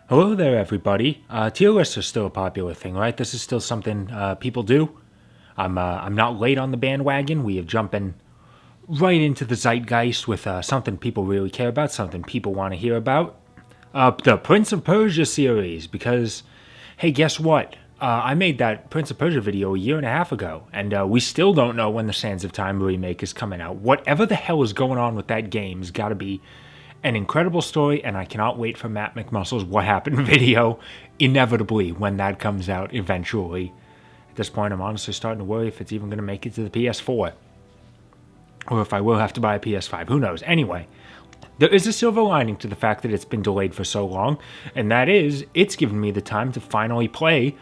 Hello there, everybody. Tier lists are still a popular thing, right? This is still something people do. I'm not late on the bandwagon. We have jumping right into the zeitgeist with something people really care about, something people want to hear about. The Prince of Persia series, because, hey, guess what? I made that Prince of Persia video a year and a half ago, and we still don't know when the Sands of Time remake is coming out. Whatever the hell is going on with that game has got to be an incredible story, and I cannot wait for Matt McMuscle's What Happened video, inevitably, when that comes out eventually. At this point, I'm honestly starting to worry if it's even going to make it to the PS4. Or if I will have to buy a PS5. Who knows? Anyway, there is a silver lining to the fact that it's been delayed for so long, and that is, it's given me the time to finally play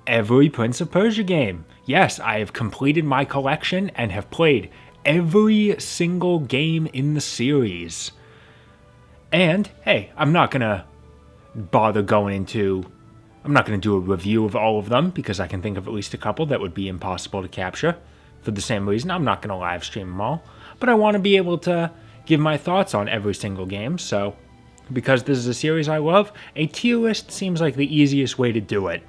every Prince of Persia game. Yes, I have completed my collection and have played every single game in the series. And, hey, I'm not going to do a review of all of them because I can think of at least a couple that would be impossible to capture. For the same reason, I'm not going to live stream them all. But I want to be able to give my thoughts on every single game, so because this is a series I love, a tier list seems like the easiest way to do it.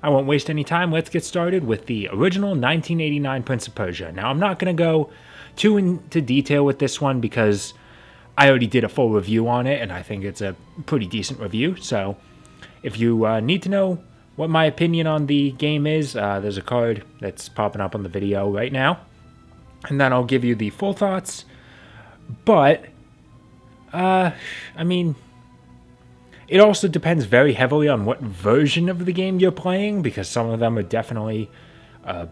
I won't waste any time. Let's get started with the original 1989 Prince of Persia. Now, I'm not going to go too into detail with this one because I already did a full review on it, and I think it's a pretty decent review. So if you need to know what my opinion on the game is, there's a card that's popping up on the video right now. And then I'll give you the full thoughts. But, it also depends very heavily on what version of the game you're playing, because some of them are definitely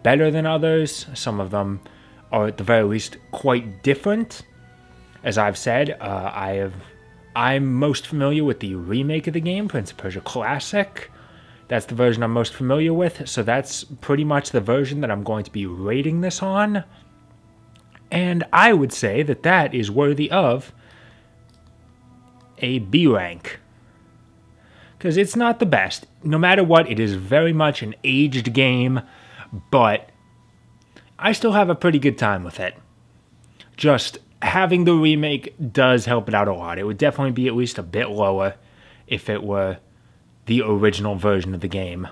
better than others. Some of them are at the very least quite different. As I've said, I'm most familiar with the remake of the game, Prince of Persia Classic. That's the version I'm most familiar with, so that's pretty much the version that I'm going to be rating this on. And I would say that that is worthy of a B rank. Because it's not the best. No matter what, it is very much an aged game, but I still have a pretty good time with it. Just having the remake does help it out a lot. It would definitely be at least a bit lower if it were the original version of the game.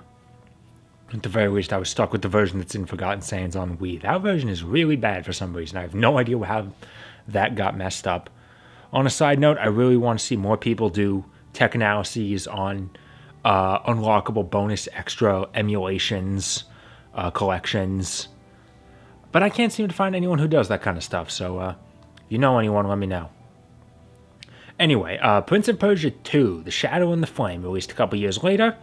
At the very least, I was stuck with the version that's in Forgotten Sands on Wii. That version is really bad for some reason. I have no idea how that got messed up. On a side note, I really want to see more people do tech analyses on unlockable bonus extra emulations, collections. But I can't seem to find anyone who does that kind of stuff, so you know anyone, let me know. Anyway, Prince of Persia 2, The Shadow and the Flame, released a couple years later.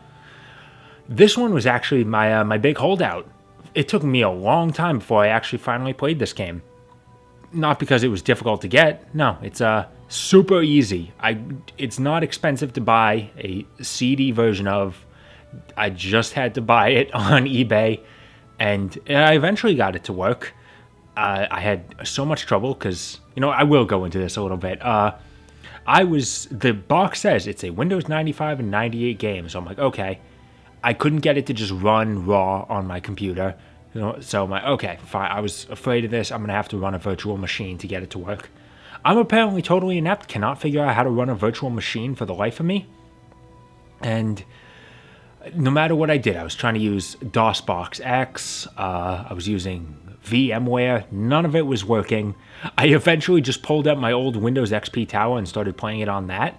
This one was actually my big holdout. It took me a long time before I actually finally played this game. Not because it was difficult to get. No, it's super easy. It's not expensive to buy a CD version of. I just had to buy it on eBay, and I eventually got it to work. I had so much trouble because, I will go into this a little bit. The box says it's a Windows 95 and 98 game, so I'm like, okay. I couldn't get it to just run raw on my computer, so I'm like, okay, fine. I was afraid of this. I'm going to have to run a virtual machine to get it to work. I'm apparently totally inept, cannot figure out how to run a virtual machine for the life of me. And no matter what I did, I was trying to use DOSBox X, I was using VMware, none of it was working. I eventually just pulled up my old Windows XP Tower and started playing it on that.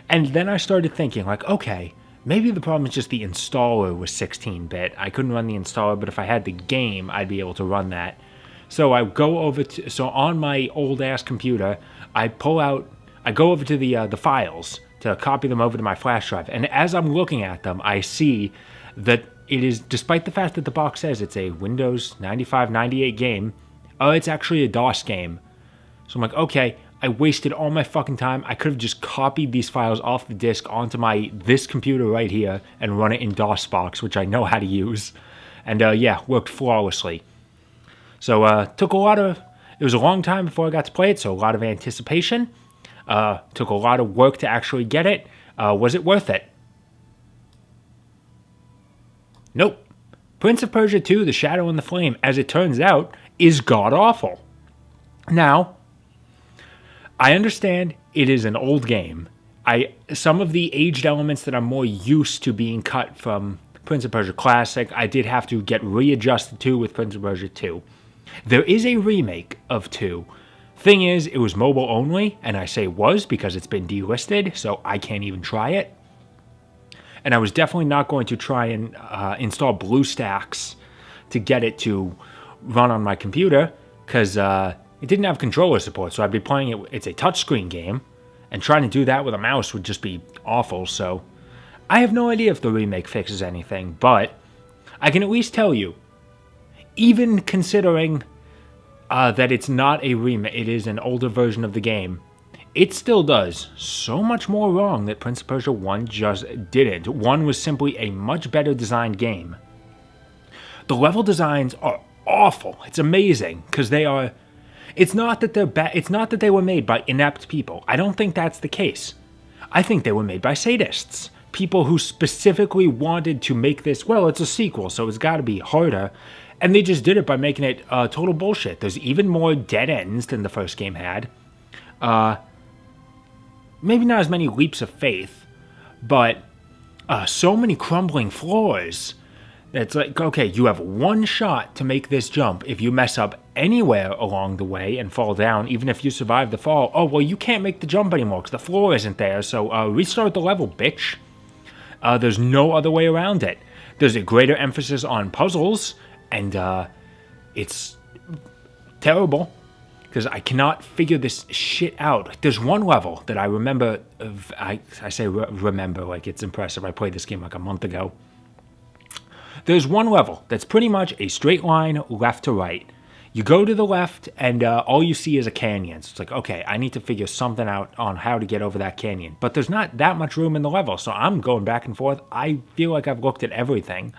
And then I started thinking, like, okay, maybe the problem is just the installer was 16-bit. I couldn't run the installer, but if I had the game, I'd be able to run that. So on my old-ass computer, I go over to the files to copy them over to my flash drive. And as I'm looking at them, I see that it is, despite the fact that the box says it's a Windows 95, 98 game, it's actually a DOS game. So I'm like, okay, I wasted all my fucking time. I could have just copied these files off the disk onto this computer right here and run it in DOSBox, which I know how to use. And worked flawlessly. So it was a long time before I got to play it, so a lot of anticipation. Took a lot of work to actually get it. Was it worth it? Nope. Prince of Persia 2, The Shadow and the Flame, as it turns out, is god-awful. Now, I understand it is an old game. Some of the aged elements that I'm more used to being cut from Prince of Persia Classic, I did have to get readjusted to with Prince of Persia 2. There is a remake of 2. Thing is, it was mobile only, and I say was because it's been delisted, so I can't even try it. And I was definitely not going to try and install BlueStacks to get it to run on my computer, because it didn't have controller support, so I'd be playing it. It's a touchscreen game, and trying to do that with a mouse would just be awful, so I have no idea if the remake fixes anything, but I can at least tell you, even considering that it's not a remake, it is an older version of the game, it still does so much more wrong that Prince of Persia 1 just didn't. 1 was simply a much better designed game. The level designs are awful. It's amazing, because they are... It's not that they're bad. It's not that they were made by inept people. I don't think that's the case. I think they were made by sadists. People who specifically wanted to make this... Well, it's a sequel, so it's got to be harder. And they just did it by making it total bullshit. There's even more dead ends than the first game had. Maybe not as many leaps of faith, but so many crumbling floors. It's like, okay, you have one shot to make this jump. If you mess up anywhere along the way and fall down, even if you survive the fall, oh, well, you can't make the jump anymore because the floor isn't there, so restart the level, bitch. There's no other way around it. There's a greater emphasis on puzzles, and it's terrible. Because I cannot figure this shit out. There's one level that I remember, I say remember like it's impressive. I played this game like a month ago. There's one level that's pretty much a straight line left to right. You go to the left and all you see is a canyon. So it's like, okay, I need to figure something out on how to get over that canyon. But there's not that much room in the level, so I'm going back and forth. I feel like I've looked at everything.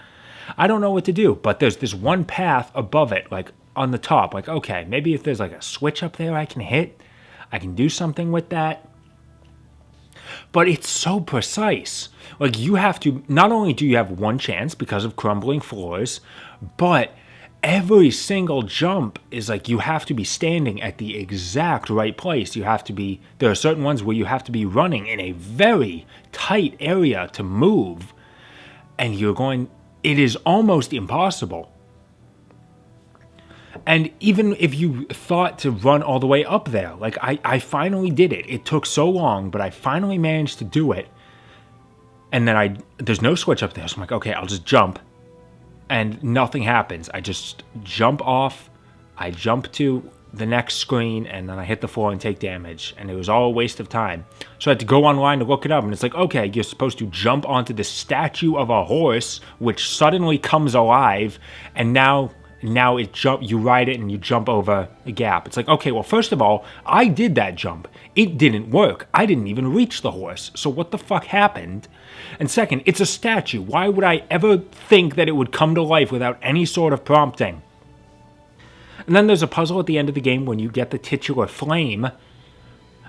I don't know what to do, but there's this one path above it, like on the top, like, okay, maybe if there's like a switch up there I can hit, I can do something with that. But it's so precise. Like, you have to, not only do you have one chance because of crumbling floors, but every single jump is like you have to be standing at the exact right place. You have to be, there are certain ones where you have to be running in a very tight area to move. And you're going, it is almost impossible. And even if you thought to run all the way up there, like I finally did it. It took so long, but I finally managed to do it. And then there's no switch up there. So I'm like, okay, I'll just jump. And nothing happens. I just jump off. I jump to the next screen, and then I hit the floor and take damage. And it was all a waste of time. So I had to go online to look it up. And it's like, okay, you're supposed to jump onto the statue of a horse, which suddenly comes alive. And now you ride it and you jump over a gap. It's like, okay, well, first of all, I did that jump. It didn't work. I didn't even reach the horse. So what the fuck happened? And second, it's a statue. Why would I ever think that it would come to life without any sort of prompting? And then there's a puzzle at the end of the game when you get the titular flame.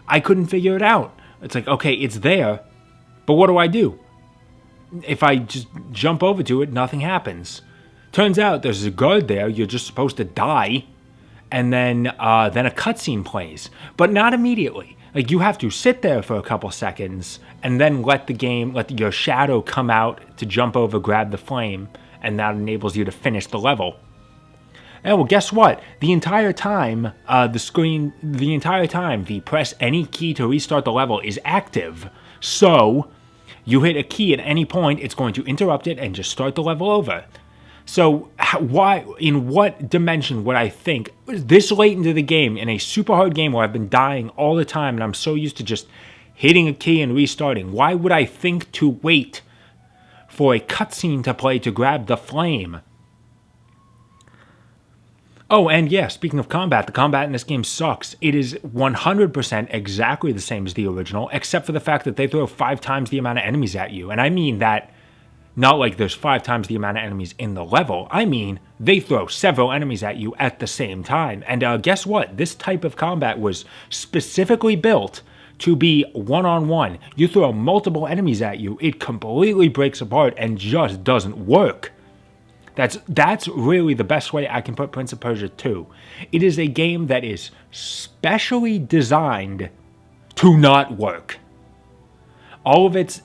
I couldn't figure it out. It's like, okay, it's there, but what do? If I just jump over to it, nothing happens. Turns out there's a guard there, you're just supposed to die, and then a cutscene plays, but not immediately. Like, you have to sit there for a couple seconds, and then let your shadow come out to jump over, grab the flame, and that enables you to finish the level. And well, guess what? The entire time, the press any key to restart the level is active. So, you hit a key at any point, it's going to interrupt it and just start the level over. So in what dimension would I think, this late into the game, in a super hard game where I've been dying all the time and I'm so used to just hitting a key and restarting, why would I think to wait for a cutscene to play to grab the flame? Oh, and yeah, speaking of combat, the combat in this game sucks. It is 100% exactly the same as the original, except for the fact that they throw 5 times the amount of enemies at you. And I mean that not like there's 5 times the amount of enemies in the level. I mean, they throw several enemies at you at the same time. And guess what? This type of combat was specifically built to be one-on-one. You throw multiple enemies at you, it completely breaks apart and just doesn't work. That's really the best way I can put Prince of Persia 2. It is a game that is specially designed to not work. All of it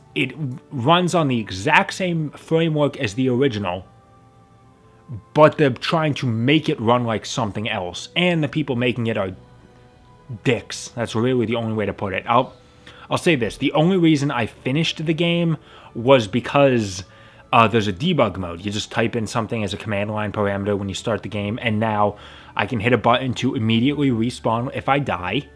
runs on the exact same framework as the original, but they're trying to make it run like something else, and the people making it are dicks. That's really the only way to put it. I'll say this: the only reason I finished the game was because there's a debug mode. You just type in something as a command line parameter when you start the game, and now I can hit a button to immediately respawn if I die.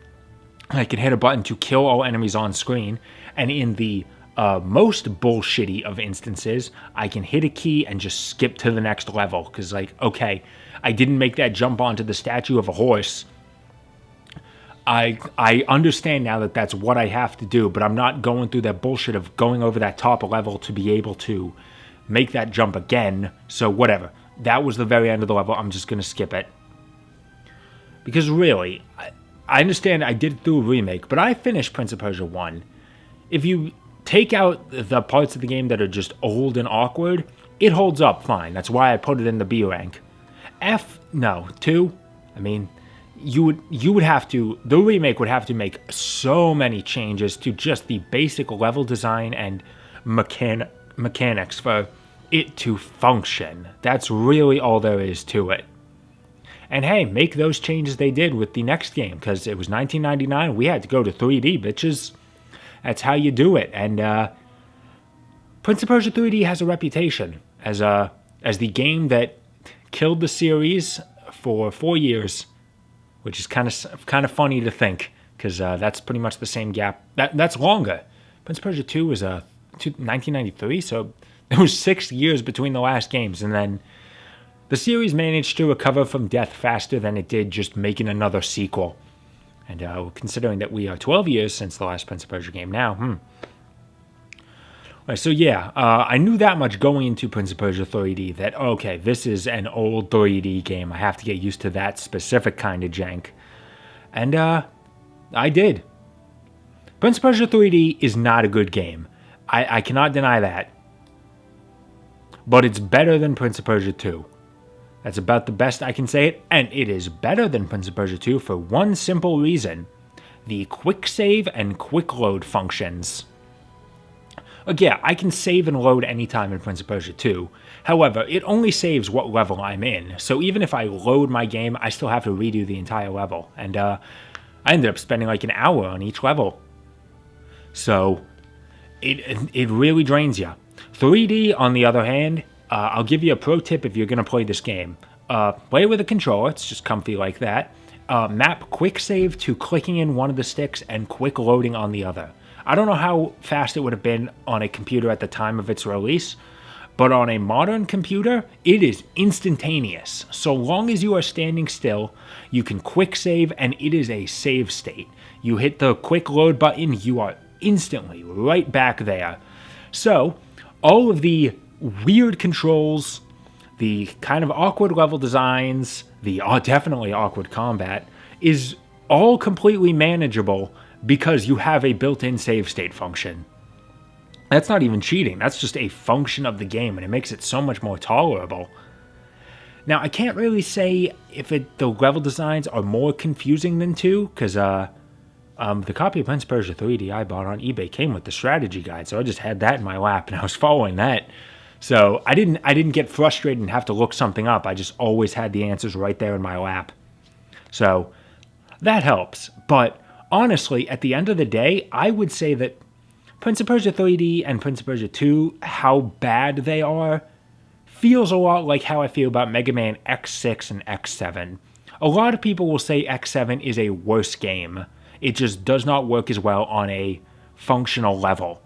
I can hit a button to kill all enemies on screen, and in the most bullshitty of instances, I can hit a key and just skip to the next level. Because, like, okay, I didn't make that jump onto the statue of a horse. I understand now that that's what I have to do, but I'm not going through that bullshit of going over that top level to be able to make that jump again. So whatever. That was the very end of the level. I'm just going to skip it. Because really, I understand I did do a remake, but I finished Prince of Persia 1. If you take out the parts of the game that are just old and awkward, it holds up fine. That's why I put it in the B rank. 2? I mean, you would have to, the remake would have to make so many changes to just the basic level design and mechanics for it to function. That's really all there is to it. And hey, make those changes they did with the next game, because it was 1999. We had to go to 3D, bitches. That's how you do it. And Prince of Persia 3D has a reputation as the game that killed the series for 4 years, which is kind of funny to think, because that's pretty much the same gap. That's longer. Prince of Persia 2 was 1993, so there was 6 years between the last games, and then the series managed to recover from death faster than it did just making another sequel. And considering that we are 12 years since the last Prince of Persia game now, Right, so yeah, I knew that much going into Prince of Persia 3D, that, okay, this is an old 3D game. I have to get used to that specific kind of jank. And I did. Prince of Persia 3D is not a good game. I cannot deny that. But it's better than Prince of Persia 2. That's about the best I can say it, and it is better than Prince of Persia 2 for one simple reason: the quick save and quick load functions. Yeah, I can save and load anytime in Prince of Persia 2. However, it only saves what level I'm in, so even if I load my game, I still have to redo the entire level, and I ended up spending like an hour on each level. So, it really drains you. 3D, on the other hand, I'll give you a pro tip if you're going to play this game. Play with a controller, it's just comfy like that. Map quick save to clicking in one of the sticks and quick loading on the other. I don't know how fast it would have been on a computer at the time of its release, but on a modern computer, it is instantaneous. So long as you are standing still, you can quick save, and it is a save state. You hit the quick load button, you are instantly right back there. So, all of the weird controls, the kind of awkward level designs, the definitely awkward combat, is all completely manageable because you have a built-in save state function. That's not even cheating, that's just a function of the game, and it makes it so much more tolerable. Now, I can't really say if the level designs are more confusing than 2, because the copy of Prince of Persia 3D I bought on eBay came with the strategy guide, so I just had that in my lap, and I was following that. So I didn't get frustrated and have to look something up. I just always had the answers right there in my lap. So that helps. But honestly, at the end of the day, I would say that Prince of Persia 3D and Prince of Persia 2, how bad they are, feels a lot like how I feel about Mega Man X6 and X7. A lot of people will say X7 is a worse game. It just does not work as well on a functional level.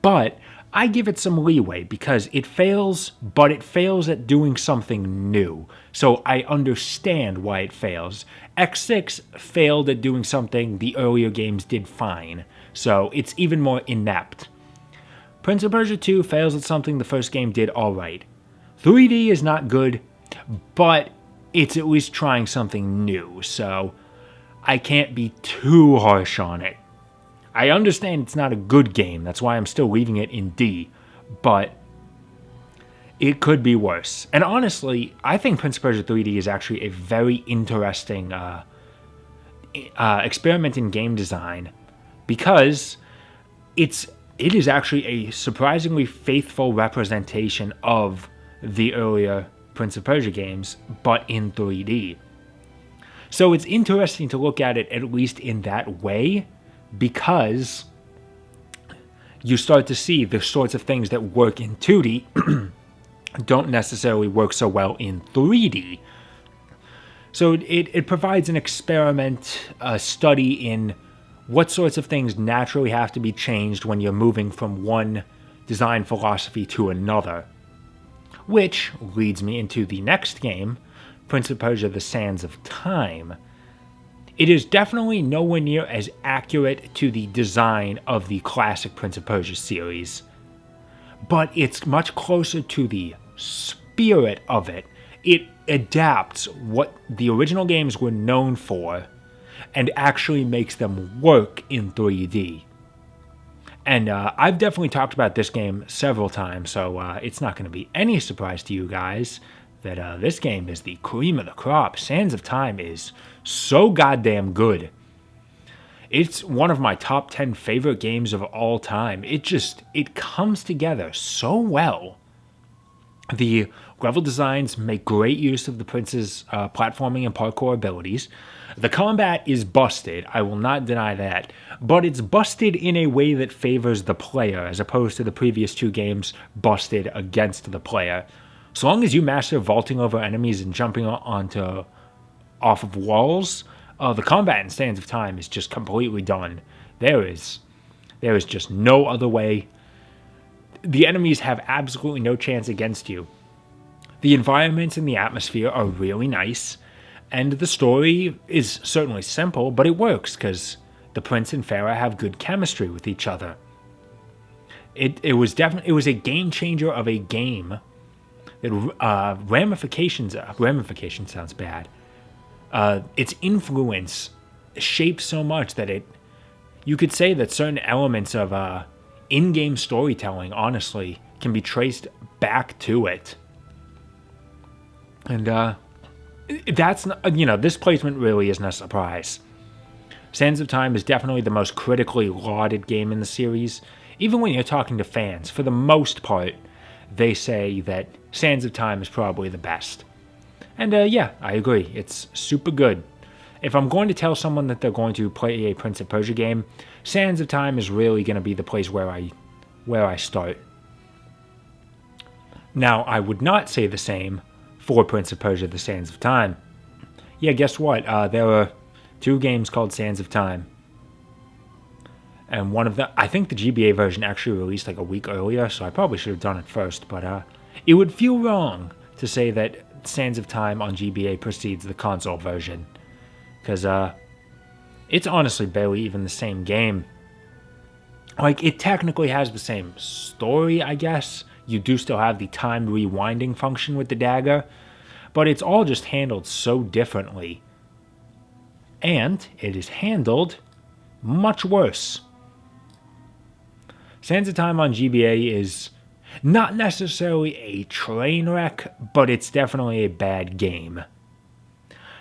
But I give it some leeway because it fails, but it fails at doing something new. So I understand why it fails. X6 failed at doing something the earlier games did fine, so it's even more inept. Prince of Persia 2 fails at something the first game did alright. 3D is not good, but it's at least trying something new, so I can't be too harsh on it. I understand it's not a good game, that's why I'm still leaving it in D, but it could be worse. And honestly, I think Prince of Persia 3D is actually a very interesting experiment in game design, because it is actually a surprisingly faithful representation of the earlier Prince of Persia games, but in 3D. So it's interesting to look at it at least in that way, because you start to see the sorts of things that work in 2D don't necessarily work so well in 3D. So it provides an experiment, a study in what sorts of things naturally have to be changed when you're moving from one design philosophy to another. Which leads me into the next game, Prince of Persia: The Sands of Time. It is definitely nowhere near as accurate to the design of the classic Prince of Persia series, but it's much closer to the spirit of it. It adapts what the original games were known for and actually makes them work in 3D. And I've definitely talked about this game several times, so it's not going to be any surprise to you guys that this game is the cream of the crop. Sands of Time is so goddamn good. It's one of my top 10 favorite games of all time. It comes together so well. The level designs make great use of the prince's platforming and parkour abilities. The combat is busted, I will not deny that, but it's busted in a way that favors the player, as opposed to the previous two games busted against the player. So long as you master vaulting over enemies and jumping off of walls, the combat in Sands of Time is just completely done. There is just no other way. The enemies have absolutely no chance against you. The environments and the atmosphere are really nice, and the story is certainly simple, but it works because the prince and Farah have good chemistry with each other. It was a game changer of a game. Ramification sounds bad. Its influence shaped so much that you could say that certain elements of in-game storytelling, honestly, can be traced back to it. And that's not, this placement really isn't a surprise. Sands of Time is definitely the most critically lauded game in the series. Even when you're talking to fans, for the most part, they say that Sands of Time is probably the best. And yeah, I agree. It's super good. If I'm going to tell someone that they're going to play a Prince of Persia game, Sands of Time is really going to be the place where I start. Now, I would not say the same for Prince of Persia: The Sands of Time. Yeah, guess what? There are two games called Sands of Time. And one of them, I think the GBA version actually released like a week earlier, so I probably should have done it first, but it would feel wrong to say that Sands of Time on GBA precedes the console version, because it's honestly barely even the same game. Like, it technically has the same story, I guess. You do still have the time rewinding function with the dagger, but it's all just handled so differently. And it is handled much worse. Sands of Time on GBA is not necessarily a train wreck, but it's definitely a bad game.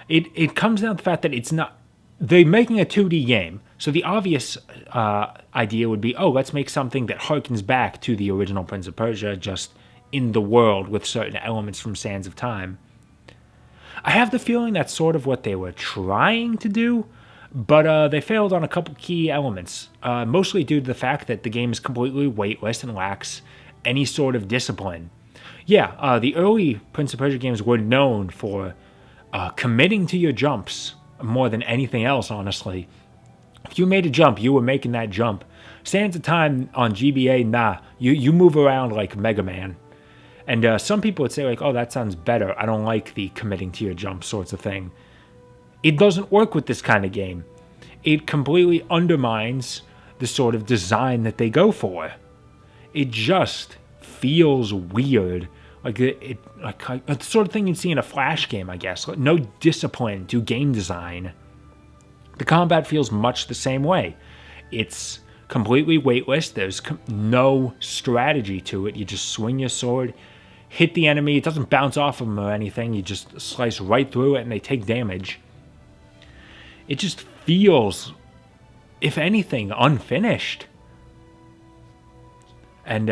It comes down to the fact that it's not... They're making a 2D game, so the obvious idea would be, let's make something that harkens back to the original Prince of Persia, just in the world with certain elements from Sands of Time. I have the feeling that's sort of what they were trying to do, but they failed on a couple key elements, mostly due to the fact that the game is completely weightless and lacks any sort of discipline. Yeah, the early Prince of Persia games were known for committing to your jumps more than anything else, honestly. If you made a jump, you were making that jump. Sands of Time on GBA, nah, you move around like Mega Man. And some people would say, like, oh, that sounds better. I don't like the committing to your jump sorts of thing. It doesn't work with this kind of game. It completely undermines the sort of design that they go for. It just feels weird. Like the sort of thing you'd see in a Flash game, I guess. No discipline to game design. The combat feels much the same way. It's completely weightless. There's no strategy to it. You just swing your sword, hit the enemy. It doesn't bounce off of them or anything. You just slice right through it and they take damage. It just feels, if anything, unfinished. And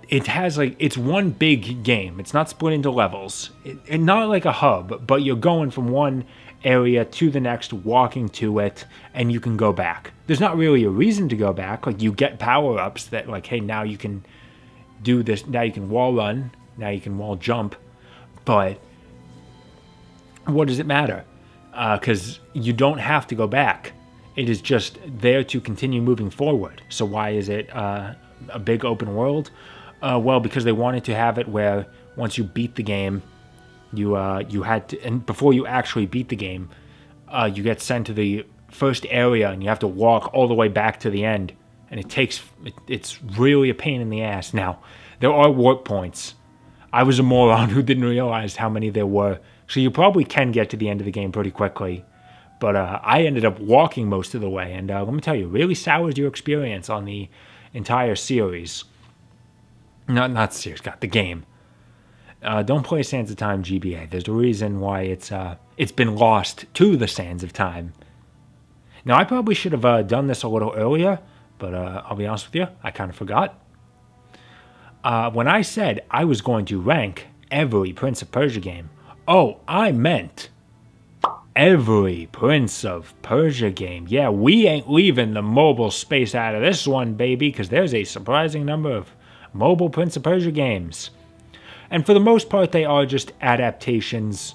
it has like, it's one big game. It's not split into levels. And not like a hub, but you're going from one area to the next, walking to it, and you can go back. There's not really a reason to go back. Like, you get power-ups that, like, hey, now you can do this. Now you can wall run. Now you can wall jump. But what does it matter? Because you don't have to go back. It is just there to continue moving forward. So why is it a big open world? Well, because they wanted to have it where once you beat the game, you had to, and before you actually beat the game, you get sent to the first area and you have to walk all the way back to the end, and it's really a pain in the ass. Now, there are warp points. I was a moron who didn't realize how many there were, so you probably can get to the end of the game pretty quickly. But I ended up walking most of the way, and let me tell you, really sours your experience on the entire series. Not series, God, the game. Don't play Sands of Time GBA. There's a reason why it's been lost to the Sands of Time. Now, I probably should have done this a little earlier, but I'll be honest with you, I kind of forgot. When I said I was going to rank every Prince of Persia game, I meant every Prince of Persia game. Yeah, we ain't leaving the mobile space out of this one, baby, because there's a surprising number of mobile Prince of Persia games. And for the most part, they are just adaptations.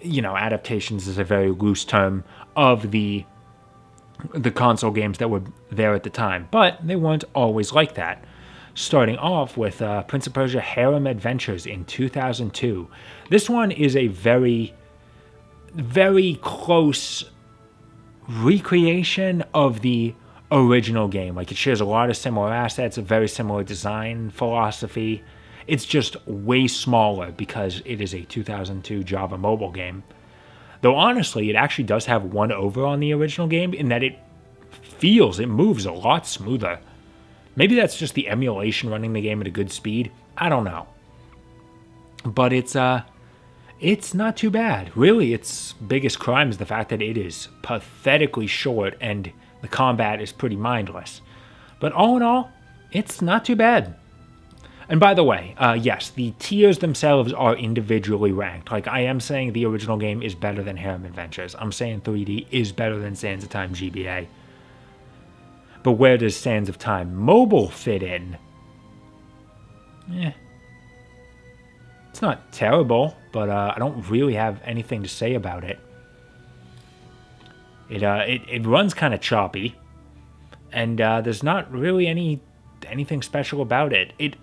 Adaptations is a very loose term of the console games that were there at the time. But they weren't always like that. Starting off with Prince of Persia Harem Adventures in 2002. This one is a very, very close recreation of the original game. Like, it shares a lot of similar assets, a very similar design philosophy. It's just way smaller because it is a 2002 Java mobile game. Though honestly, it actually does have one over on the original game in that it moves a lot smoother. Maybe that's just the emulation running the game at a good speed. I don't know. But it's not too bad. Really, its biggest crime is the fact that it is pathetically short and the combat is pretty mindless. But all in all, it's not too bad. And by the way, yes, the tiers themselves are individually ranked. Like, I am saying the original game is better than Harem Adventures. I'm saying 3D is better than Sands of Time GBA. But where does Sands of Time Mobile fit in? It's not terrible, but I don't really have anything to say about it. It runs kind of choppy, and there's not really anything special about it. It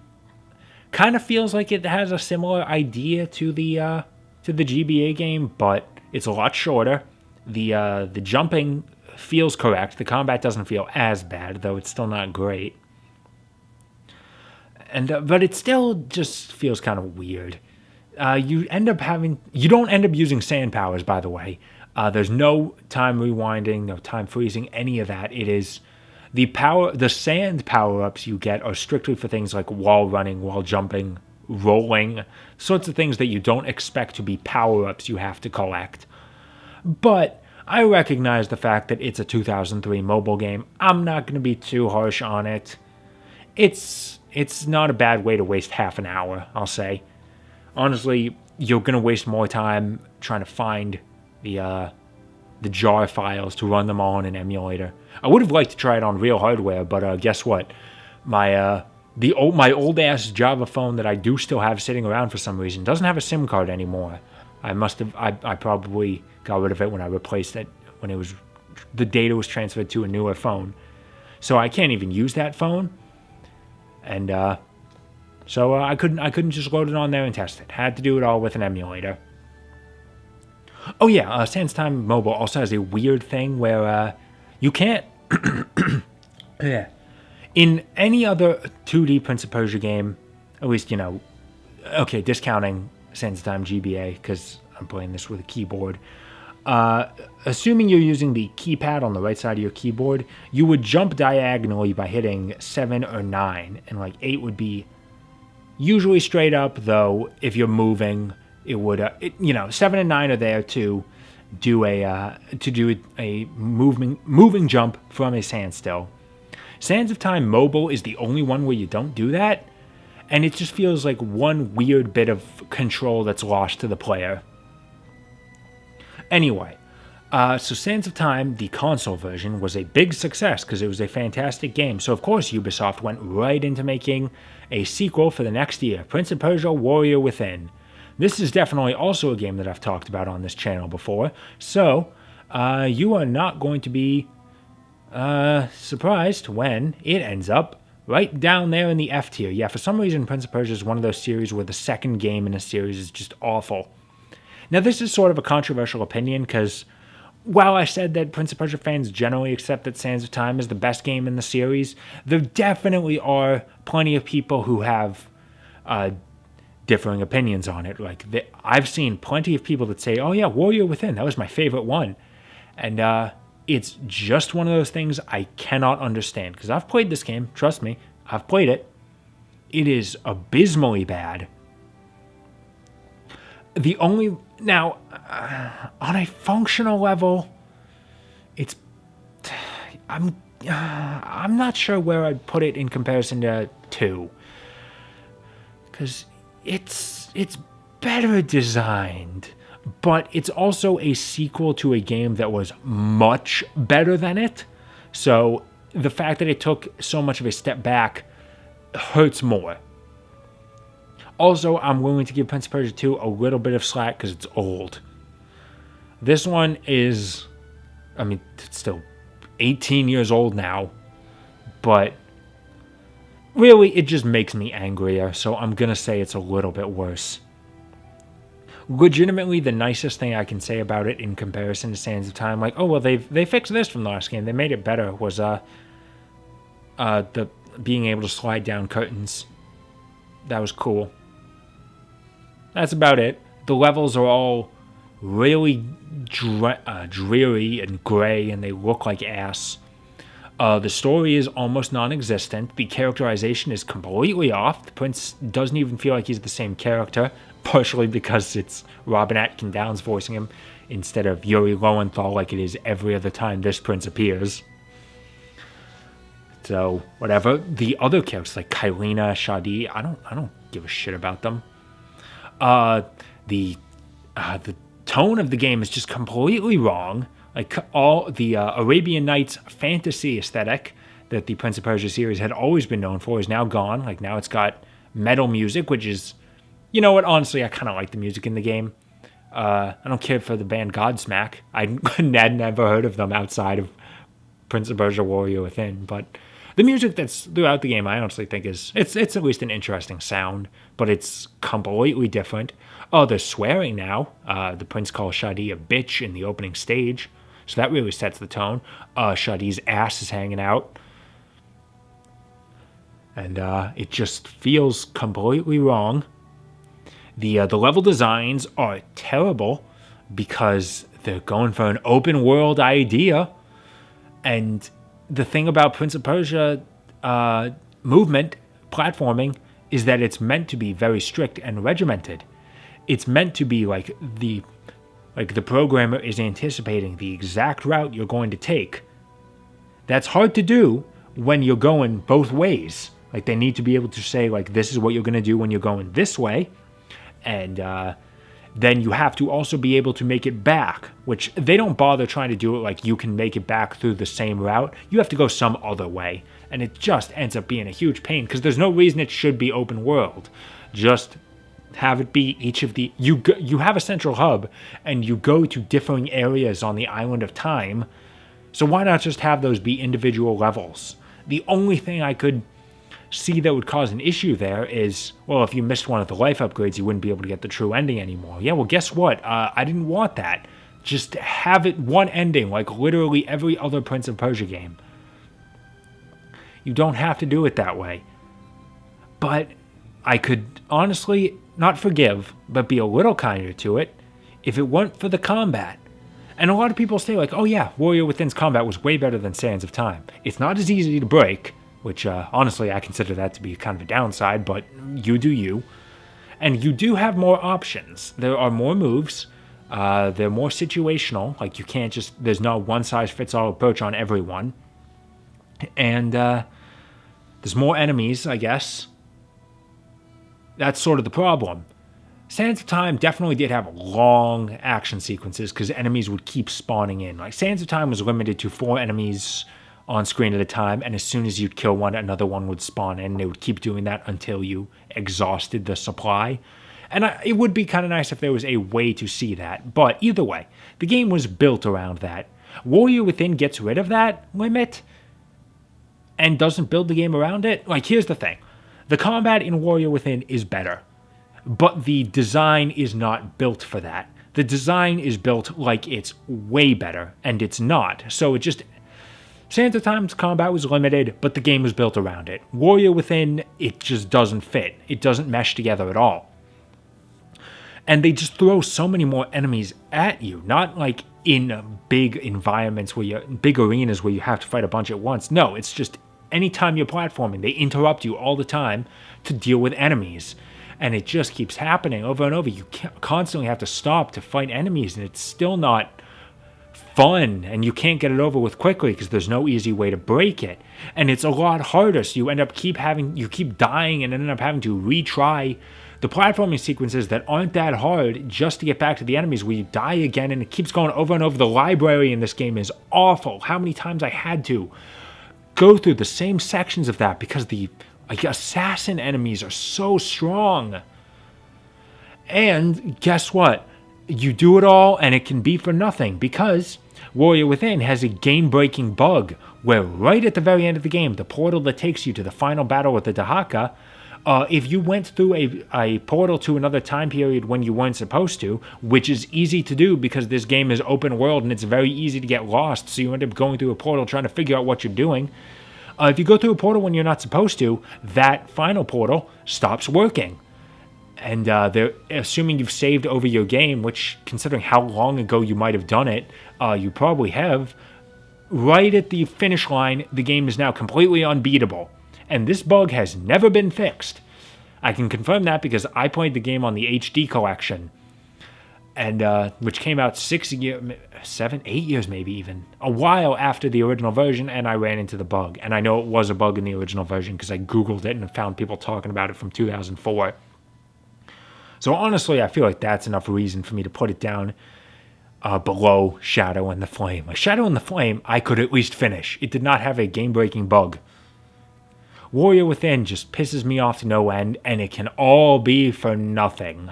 kind of feels like it has a similar idea to the GBA game, but it's a lot shorter. The jumping feels correct. The combat doesn't feel as bad, though it's still not great. And but it still just feels kind of weird. You don't end up using sand powers, by the way. There's no time rewinding, no time freezing, any of that. It is the sand power-ups you get are strictly for things like wall running, wall jumping, rolling, sorts of things that you don't expect to be power-ups you have to collect. But I recognize the fact that it's a 2003 mobile game. I'm not going to be too harsh on it. It's not a bad way to waste half an hour, I'll say. Honestly, you're going to waste more time trying to find the jar files to run them all on an emulator. I would have liked to try it on real hardware, but guess what? My old ass Java phone that I do still have sitting around for some reason doesn't have a SIM card anymore. I probably got rid of it when I replaced it when the data was transferred to a newer phone. So I can't even use that phone. And so I couldn't just load it on there and test it. Had to do it all with an emulator. Oh yeah, Sands Time Mobile also has a weird thing where you can't. Yeah. In any other 2D Prince of Persia game, at least, okay, discounting Sands Time GBA because I'm playing this with a keyboard. Assuming you're using the keypad on the right side of your keyboard, you would jump diagonally by hitting 7 or 9, and 8 would be usually straight up, though if you're moving, it would 7 and 9 are there to do a moving jump from a standstill. Sands of Time Mobile is the only one where you don't do that, and it just feels like one weird bit of control that's lost to the player. Anyway, so Sands of Time, the console version, was a big success because it was a fantastic game. So of course Ubisoft went right into making a sequel for the next year, Prince of Persia: Warrior Within. This is definitely also a game that I've talked about on this channel before, so you are not going to be surprised when it ends up right down there in the F tier. Yeah, for some reason Prince of Persia is one of those series where the second game in a series is just awful. Now this is sort of a controversial opinion because while I said that Prince of Persia fans generally accept that Sands of Time is the best game in the series, there definitely are plenty of people who have differing opinions on it. I've seen plenty of people that say, oh yeah, Warrior Within, that was my favorite one. And it's just one of those things I cannot understand. Because I've played this game, trust me, I've played it. It is abysmally bad. Now, on a functional level, I'm not sure where I'd put it in comparison to 2. Because it's better designed, but it's also a sequel to a game that was much better than it. So the fact that it took so much of a step back hurts more. Also, I'm willing to give Prince of Persia 2 a little bit of slack because it's old. This one is, it's still 18 years old now, but really, it just makes me angrier, so I'm going to say it's a little bit worse. Legitimately, the nicest thing I can say about it in comparison to Sands of Time, they fixed this from the last game, they made it better, was the being able to slide down curtains. That was cool. That's about it. The levels are all really dreary and gray, and they look like ass. The story is almost non-existent. The characterization is completely off. The prince doesn't even feel like he's the same character, partially because it's Robin Atkin Downes voicing him instead of Yuri Lowenthal like it is every other time this prince appears. So, whatever. The other characters like Kylina, Shadi, I don't give a shit about them. The tone of the game is just completely wrong. Like all the Arabian Nights fantasy aesthetic that the Prince of Persia series had always been known for is now gone. Like now it's got metal music, which is, you know what? Honestly, I kind of like the music in the game. I don't care for the band Godsmack. I had never heard of them outside of Prince of Persia: Warrior Within, but the music that's throughout the game, I honestly think it's at least an interesting sound, but it's completely different. Oh, there's swearing now. The prince calls Shadi a bitch in the opening stage, so that really sets the tone. Shadi's ass is hanging out, and it just feels completely wrong. The level designs are terrible because they're going for an open world idea, and the thing about Prince of Persia movement platforming is that it's meant to be very strict and regimented. It's meant to be like the programmer is anticipating the exact route you're going to take. That's hard to do when you're going both ways. Like they need to be able to say like this is what you're going to do when you're going this way, and then you have to also be able to make it back, which they don't bother trying to do it like you can make it back through the same route. You have to go some other way, and it just ends up being a huge pain because there's no reason it should be open world. Just have it be each of the... You have a central hub, and you go to differing areas on the island of time, so why not just have those be individual levels? The only thing I could see that would cause an issue there is, well, if you missed one of the life upgrades, you wouldn't be able to get the true ending anymore. Yeah, well, guess what? I didn't want that. Just have it one ending, like literally every other Prince of Persia game. You don't have to do it that way. But I could honestly not forgive, but be a little kinder to it if it weren't for the combat. And a lot of people say like, oh yeah, Warrior Within's combat was way better than Sands of Time. It's not as easy to break, which honestly I consider that to be kind of a downside, but you do you. And you do have more options. There are more moves. They're more situational. Like you can't just, there's no one-size-fits-all approach on everyone. And there's more enemies, I guess. That's sort of the problem. Sands of Time definitely did have long action sequences because enemies would keep spawning in. Like, Sands of Time was limited to 4 enemies on screen at a time, and as soon as you'd kill one, another one would spawn in. They would keep doing that until you exhausted the supply. And it would be kind of nice if there was a way to see that. But either way, the game was built around that. Warrior Within gets rid of that limit and doesn't build the game around it. Like, here's the thing. The combat in Warrior Within is better, but the design is not built for that. The design is built like it's way better, and it's not. So it just... Sands of Time's combat was limited, but the game was built around it. Warrior Within, it just doesn't fit. It doesn't mesh together at all. And they just throw so many more enemies at you, not like in big environments big arenas where you have to fight a bunch at once. No, it's just anytime you're platforming, they interrupt you all the time to deal with enemies. And it just keeps happening over and over. You constantly have to stop to fight enemies, and it's still not fun, and you can't get it over with quickly because there's no easy way to break it. And it's a lot harder, so you end up keep dying and end up having to retry the platforming sequences that aren't that hard just to get back to the enemies, where you die again, and it keeps going over and over. The library in this game is awful. How many times I had to go through the same sections of that because the assassin enemies are so strong. And guess what? You do it all and it can be for nothing, because Warrior Within has a game-breaking bug where right at the very end of the game, the portal that takes you to the final battle with the Dahaka, if you went through a portal to another time period when you weren't supposed to, which is easy to do because this game is open world and it's very easy to get lost, so you end up going through a portal trying to figure out what you're doing. If you go through a portal when you're not supposed to, that final portal stops working. And they're assuming you've saved over your game, which, considering how long ago you might have done it, you probably have. Right at the finish line, the game is now completely unbeatable. And this bug has never been fixed. I can confirm that because I played the game on the HD collection, and which came out 8 years maybe even, a while after the original version, and I ran into the bug. And I know it was a bug in the original version because I Googled it and found people talking about it from 2004. So honestly, I feel like that's enough reason for me to put it down below Shadow and the Flame. Like, Shadow and the Flame, I could at least finish. It did not have a game-breaking bug. Warrior Within just pisses me off to no end, and it can all be for nothing.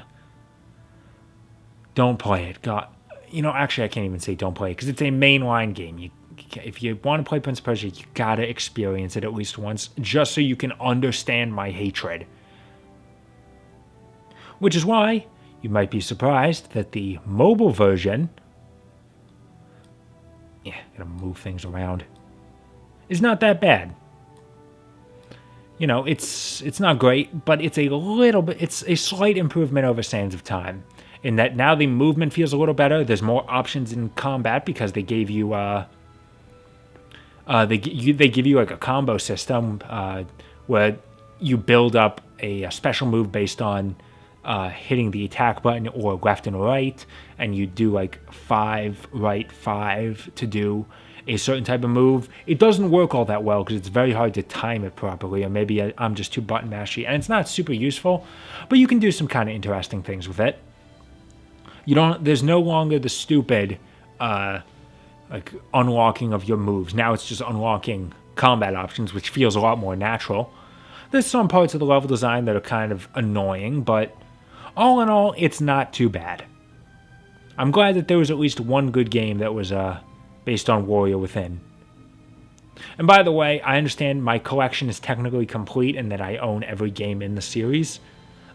Don't play it. God, actually, I can't even say don't play it, because it's a mainline game. If you want to play Prince of Persia, you gotta experience it at least once, just so you can understand my hatred. Which is why you might be surprised that the mobile version, gotta move things around, is not that bad. It's not great, but it's a slight improvement over Sands of Time, in that now the movement feels a little better. There's more options in combat because they gave you they give you like a combo system where you build up a special move based on hitting the attack button or left and right, and you do like 5 right, 5 to do a certain type of move. It doesn't work all that well because it's very hard to time it properly, or maybe I'm just too button mashy, and it's not super useful, but you can do some kind of interesting things with it. There's no longer the stupid like unlocking of your moves. Now it's just unlocking combat options, which feels a lot more natural. There's some parts of the level design that are kind of annoying, but all in all, it's not too bad. I'm glad that there was at least one good game that was based on Warrior Within. And by the way, I understand my collection is technically complete and that I own every game in the series.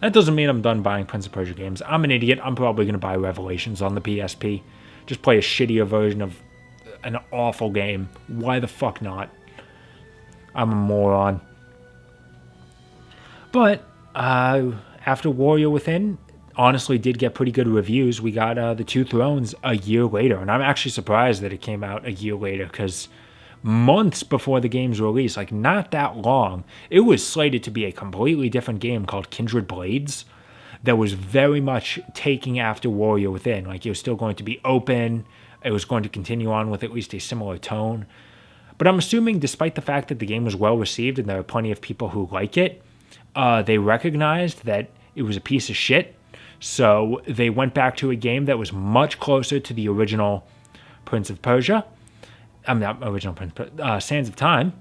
That doesn't mean I'm done buying Prince of Persia games. I'm an idiot. I'm probably going to buy Revelations on the PSP. Just play a shittier version of an awful game. Why the fuck not? I'm a moron. But after Warrior Within honestly did get pretty good reviews, we got The Two Thrones a year later. And I'm actually surprised that it came out a year later, because months before the game's release, like not that long, it was slated to be a completely different game called Kindred Blades that was very much taking after Warrior Within. Like, it was still going to be open. It was going to continue on with at least a similar tone. But I'm assuming, despite the fact that the game was well received and there are plenty of people who like it, they recognized that it was a piece of shit. So they went back to a game that was much closer to the original Prince of Persia. I'm not original Prince, Sands of Time.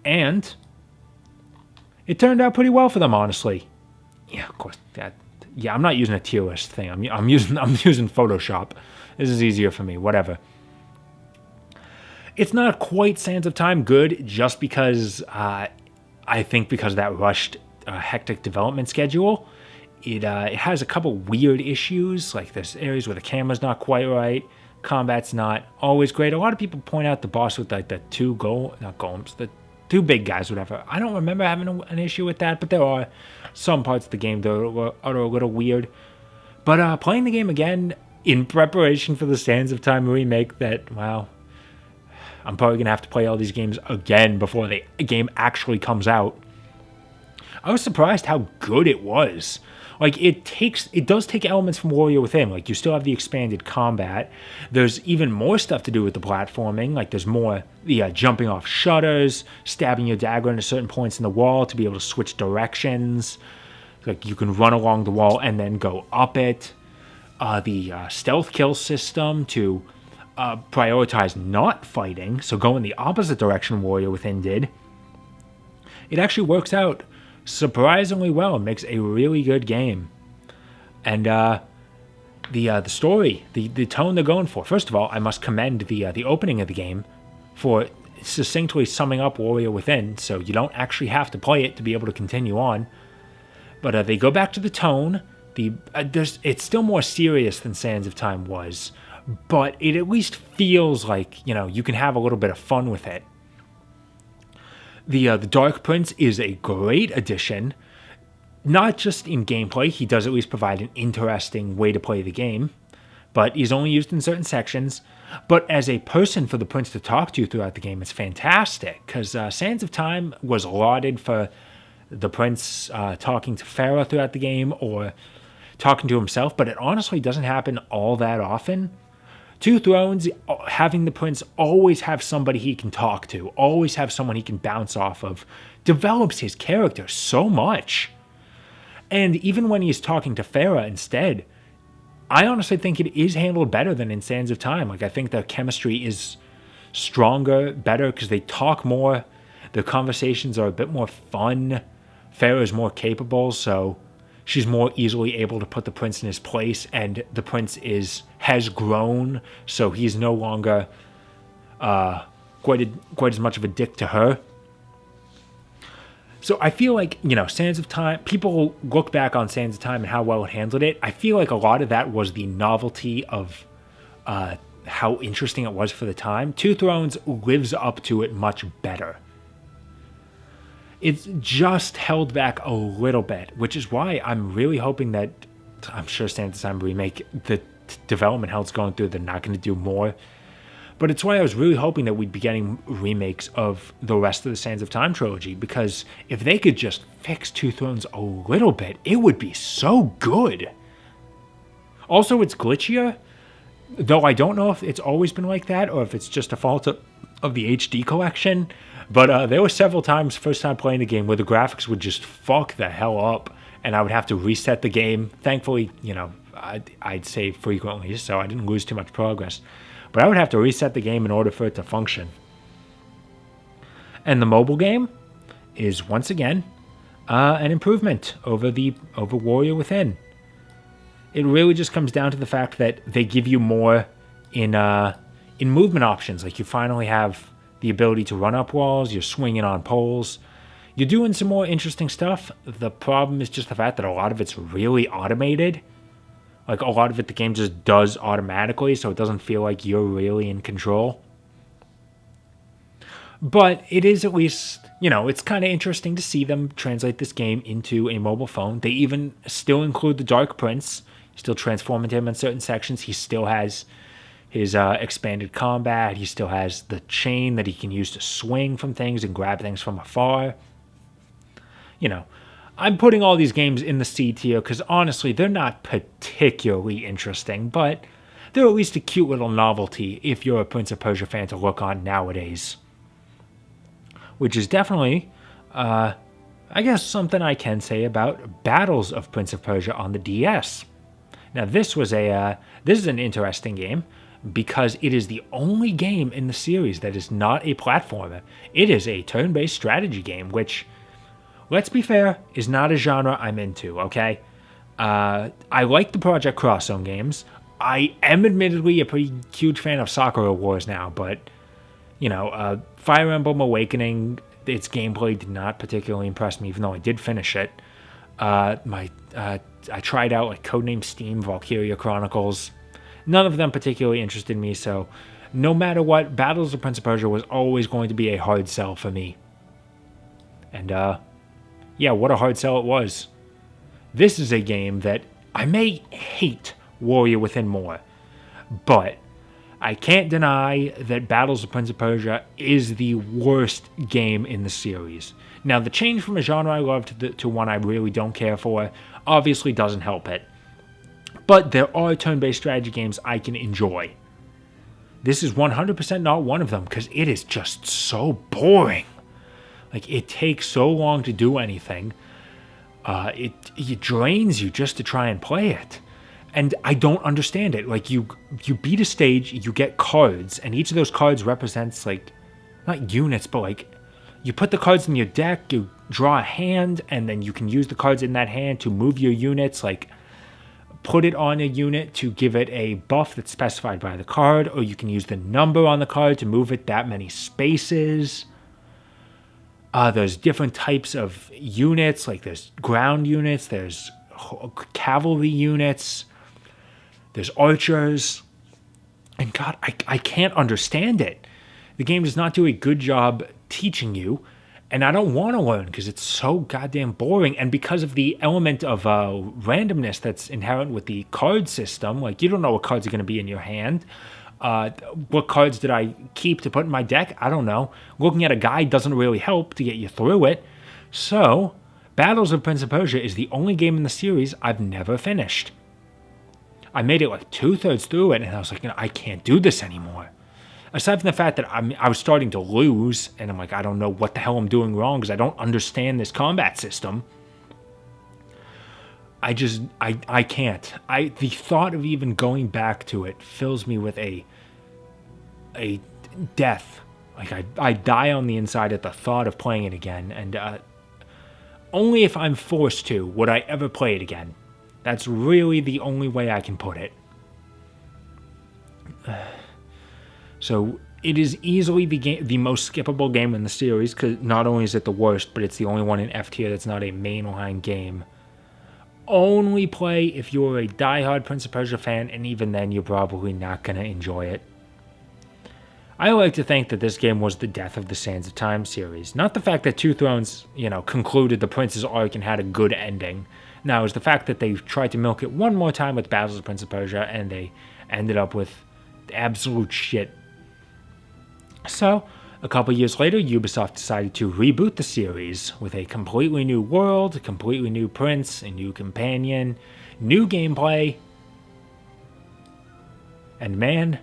And it turned out pretty well for them, honestly. Yeah, of course. I'm not using a tier list thing. I'm using Photoshop. This is easier for me. Whatever. It's not quite Sands of Time good, just because I think because of that rushed, hectic development schedule. It has a couple weird issues, like there's areas where the camera's not quite right, combat's not always great. A lot of people point out the boss with like the the two big guys, whatever. I don't remember having an issue with that, but there are some parts of the game that are a little weird. But playing the game again in preparation for the Sands of Time remake, I'm probably going to have to play all these games again before the game actually comes out. I was surprised how good it was. Like, it does take elements from Warrior Within. Like, you still have the expanded combat. There's even more stuff to do with the platforming. Like, there's more jumping off shutters, stabbing your dagger into certain points in the wall to be able to switch directions. Like, you can run along the wall and then go up it. The stealth kill system to prioritize not fighting, so go in the opposite direction Warrior Within did. It actually works out surprisingly well. It makes a really good game. And the story, the tone they're going for. First of all, I must commend the opening of the game for succinctly summing up Warrior Within, so you don't actually have to play it to be able to continue on. But they go back to the tone. It's still more serious than Sands of Time was, but it at least feels like, you can have a little bit of fun with it. The Dark Prince is a great addition, not just in gameplay. He does at least provide an interesting way to play the game, but he's only used in certain sections. But as a person for the Prince to talk to throughout the game, it's fantastic, because Sands of Time was lauded for the Prince talking to Farah throughout the game, or talking to himself, but it honestly doesn't happen all that often. Two Thrones, having the Prince always have somebody he can talk to, always have someone he can bounce off of, develops his character so much. And even when he's talking to Farah instead, I honestly think it is handled better than in Sands of Time. Like, I think their chemistry is stronger, better, because they talk more. Their conversations are a bit more fun. Farah is more capable, so she's more easily able to put the Prince in his place, and the Prince has grown, so he's no longer quite as much of a dick to her. So I feel like, Sands of Time, people look back on Sands of Time and how well it handled it. I feel like a lot of that was the novelty of how interesting it was for the time. Two Thrones lives up to it much better. It's just held back a little bit, which is why I'm really hoping that, I'm sure Sands of Time remake, the development hell's going through, they're not going to do more. But it's why I was really hoping that we'd be getting remakes of the rest of the Sands of Time trilogy, because if they could just fix Two Thrones a little bit, it would be so good. Also, it's glitchier, though I don't know if it's always been like that or if it's just a fault of the HD collection. But there were several times, first time playing the game, where the graphics would just fuck the hell up, and I would have to reset the game. Thankfully, I'd save frequently, so I didn't lose too much progress. But I would have to reset the game in order for it to function. And the mobile game is, once again, an improvement over Warrior Within. It really just comes down to the fact that they give you more in movement options. Like, you finally have the ability to run up walls, you're swinging on poles, you're doing some more interesting stuff. The problem is just the fact that a lot of it's really automated. Like, a lot of it the game just does automatically, so it doesn't feel like you're really in control. But it is at least, it's kind of interesting to see them translate this game into a mobile phone. They even still include the Dark Prince, still transform into him in certain sections. He still has his expanded combat. He still has the chain that he can use to swing from things and grab things from afar. I'm putting all these games in the C tier because honestly, they're not particularly interesting, but they're at least a cute little novelty if you're a Prince of Persia fan to look on nowadays. which is definitely, I guess, something I can say about Battles of Prince of Persia on the DS. Now, this is an interesting game because it is the only game in the series that is not a platformer. It is a turn-based strategy game, which, let's be fair, is not a genre I'm into, okay? I like the Project Cross Zone games. I am admittedly a pretty huge fan of Sakura Wars now, but, Fire Emblem Awakening, its gameplay did not particularly impress me, even though I did finish it. I tried out like Codename Steam, Valkyria Chronicles. None of them particularly interested me, so no matter what, Battles of Prince of Persia was always going to be a hard sell for me. And, what a hard sell it was. This is a game that I may hate Warrior Within more, but I can't deny that Battles of Prince of Persia is the worst game in the series. Now, the change from a genre I love to one I really don't care for obviously doesn't help it. But there are turn-based strategy games I can enjoy. This is 100% not one of them because it is just so boring. Like, it takes so long to do anything. It drains you just to try and play it. And I don't understand it. Like, you beat a stage, you get cards, and each of those cards represents, like, not units, but, like, you put the cards in your deck, you draw a hand, and then you can use the cards in that hand to move your units, like, put it on a unit to give it a buff that's specified by the card, or you can use the number on the card to move it that many spaces. There's different types of units, like there's ground units, there's cavalry units, there's archers, and God, I can't understand it. The game does not do a good job teaching you, and I don't want to learn because it's so goddamn boring. And because of the element of randomness that's inherent with the card system, like you don't know what cards are going to be in your hand. What cards did I keep to put in my deck? I don't know. Looking at a guide doesn't really help to get you through it. So, Battles of Prince of Persia is the only game in the series I've never finished. I made it like 2/3 through it, and I was like, I can't do this anymore. Aside from the fact that I was starting to lose, and I'm like, I don't know what the hell I'm doing wrong because I don't understand this combat system. I can't. The thought of even going back to it fills me with a death. Like I die on the inside at the thought of playing it again, and only if I'm forced to would I ever play it again. That's really the only way I can put it. So it is easily the most skippable game in the series, because not only is it the worst, but it's the only one in F tier that's not a mainline game. Only play if you're a diehard Prince of Persia fan, and even then you're probably not going to enjoy it. I like to think that this game was the death of the Sands of Time series. Not the fact that Two Thrones, concluded the Prince's arc and had a good ending. No, it was the fact that they tried to milk it one more time with Battles of Prince of Persia, and they ended up with absolute shit. So, a couple years later, Ubisoft decided to reboot the series with a completely new world, a completely new prince, a new companion, new gameplay. And man,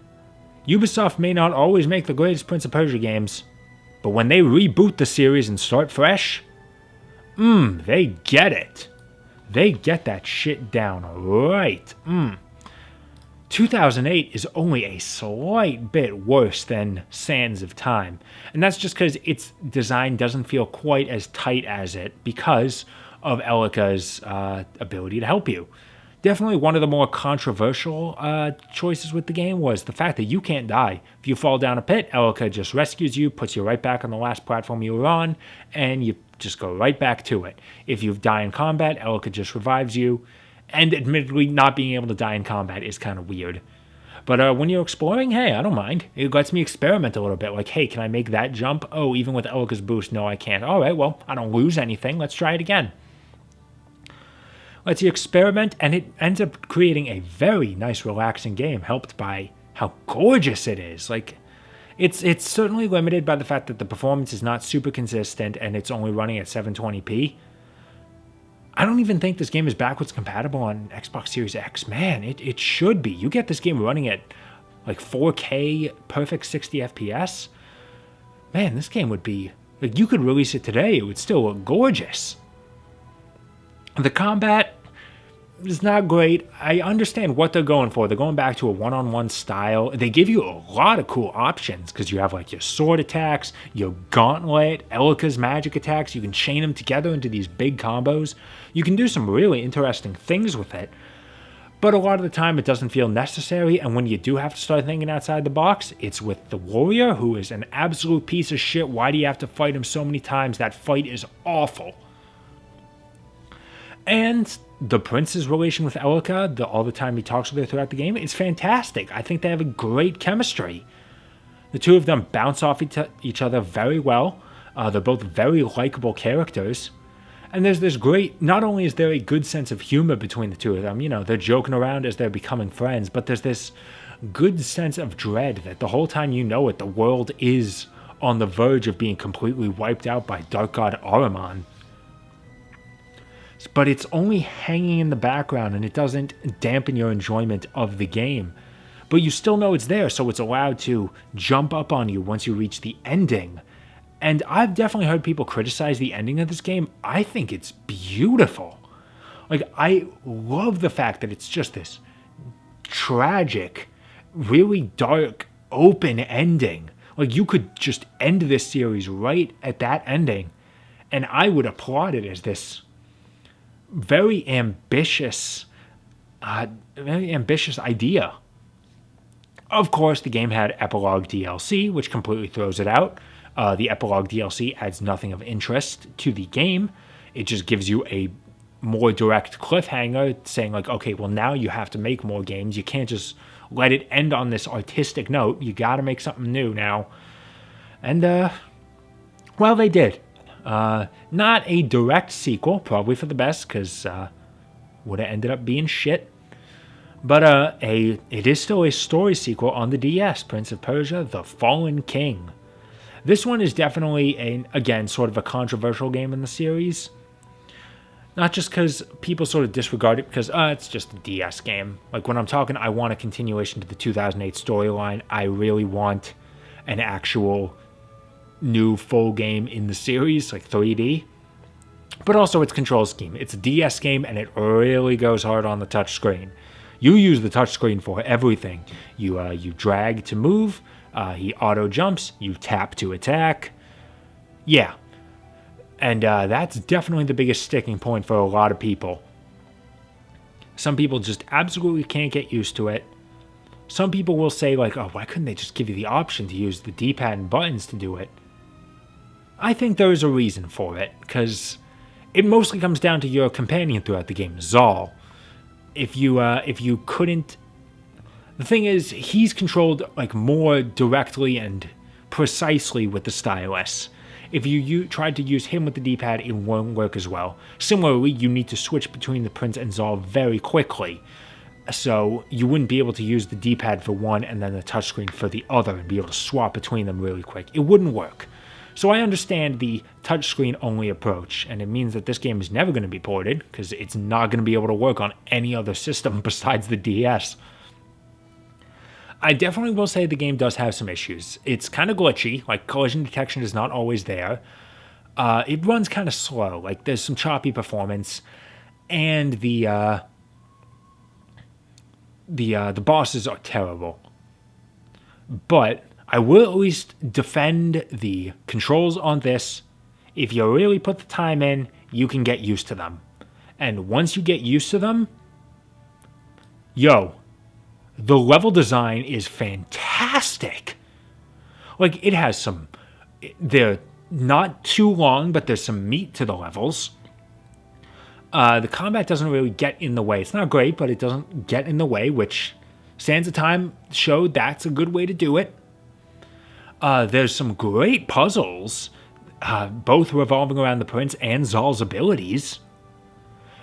Ubisoft may not always make the greatest Prince of Persia games, but when they reboot the series and start fresh, they get it. They get that shit down right. 2008 is only a slight bit worse than Sands of Time. And that's just because its design doesn't feel quite as tight as it because of Elika's ability to help you. Definitely one of the more controversial choices with the game was the fact that you can't die. If you fall down a pit, Elika just rescues you, puts you right back on the last platform you were on, and you just go right back to it. If you die in combat, Elika just revives you. And admittedly, not being able to die in combat is kind of weird. But when you're exploring, hey, I don't mind. It lets me experiment a little bit. Like, hey, can I make that jump? Oh, even with Elika's boost, no, I can't. All right, well, I don't lose anything. Let's try it again. Lets you experiment, and it ends up creating a very nice, relaxing game, helped by how gorgeous it is. Like, it's certainly limited by the fact that the performance is not super consistent, and it's only running at 720p. I don't even think this game is backwards compatible on Xbox Series X. Man, it should be. You get this game running at like 4K, perfect 60 FPS. Man, this game would be Like, you could release it today, it would still look gorgeous. The combat is not great. I understand what they're going for. They're going back to a one-on-one style. They give you a lot of cool options because you have like your sword attacks, your gauntlet, Elika's magic attacks. You can chain them together into these big combos. You can do some really interesting things with it. But a lot of the time it doesn't feel necessary, and when you do have to start thinking outside the box, it's with the warrior, who is an absolute piece of shit. Why do you have to fight him so many times? That fight is awful. And the prince's relation with Elika, all the time he talks with her throughout the game, it's fantastic. I think they have a great chemistry. The two of them bounce off each other very well. They're both very likable characters. And there's this great, not only is there a good sense of humor between the two of them, they're joking around as they're becoming friends, but there's this good sense of dread that the whole time you know it, the world is on the verge of being completely wiped out by Dark God Ahriman. But it's only hanging in the background, and it doesn't dampen your enjoyment of the game. But you still know it's there, so it's allowed to jump up on you once you reach the ending. And I've definitely heard people criticize the ending of this game. I think it's beautiful. Like, I love the fact that it's just this tragic, really dark, open ending. Like, you could just end this series right at that ending, and I would applaud it as this very ambitious idea. Of course, the game had epilogue DLC, which completely throws it out. The epilogue DLC adds nothing of interest to the game. It just gives you a more direct cliffhanger saying like, okay, well, now you have to make more games. You can't just let it end on this artistic note. You got to make something new now. And, well, they did. Not a direct sequel, probably for the best, because would have ended up being shit. But it is still a story sequel on the DS, Prince of Persia: The Fallen King. This one is definitely, again, sort of a controversial game in the series. Not just because people sort of disregard it because, it's just a DS game. Like, when I'm talking, I want a continuation to the 2008 storyline. I really want an actual new full game in the series, like 3D. But also its control scheme. It's a DS game, and it really goes hard on the touchscreen. You use the touchscreen for everything. You drag to move. He auto jumps. You tap to attack. Yeah. And that's definitely the biggest sticking point for a lot of people. Some people just absolutely can't get used to it. Some people will say like, oh, why couldn't they just give you the option to use the D-pad and buttons to do it? I think there's a reason for it, because it mostly comes down to your companion throughout the game, Zal. If you couldn't... The thing is, he's controlled like more directly and precisely with the stylus. If you tried to use him with the D-pad, it won't work as well. Similarly, you need to switch between the Prince and Zal very quickly. So you wouldn't be able to use the D-pad for one and then the touchscreen for the other and be able to swap between them really quick. It wouldn't work. So I understand the touchscreen only approach, and it means that this game is never going to be ported because it's not going to be able to work on any other system besides the DS. I definitely will say the game does have some issues. It's kind of glitchy, like collision detection is not always there. It runs kind of slow, like there's some choppy performance, and the bosses are terrible. But I will at least defend the controls on this. If you really put the time in, you can get used to them. And once you get used to them, the level design is fantastic. Like, it has some... They're not too long, but there's some meat to the levels. The combat doesn't really get in the way. It's not great, but it doesn't get in the way, which Sands of Time showed that's a good way to do it. There's some great puzzles, both revolving around the Prince and Zal's abilities.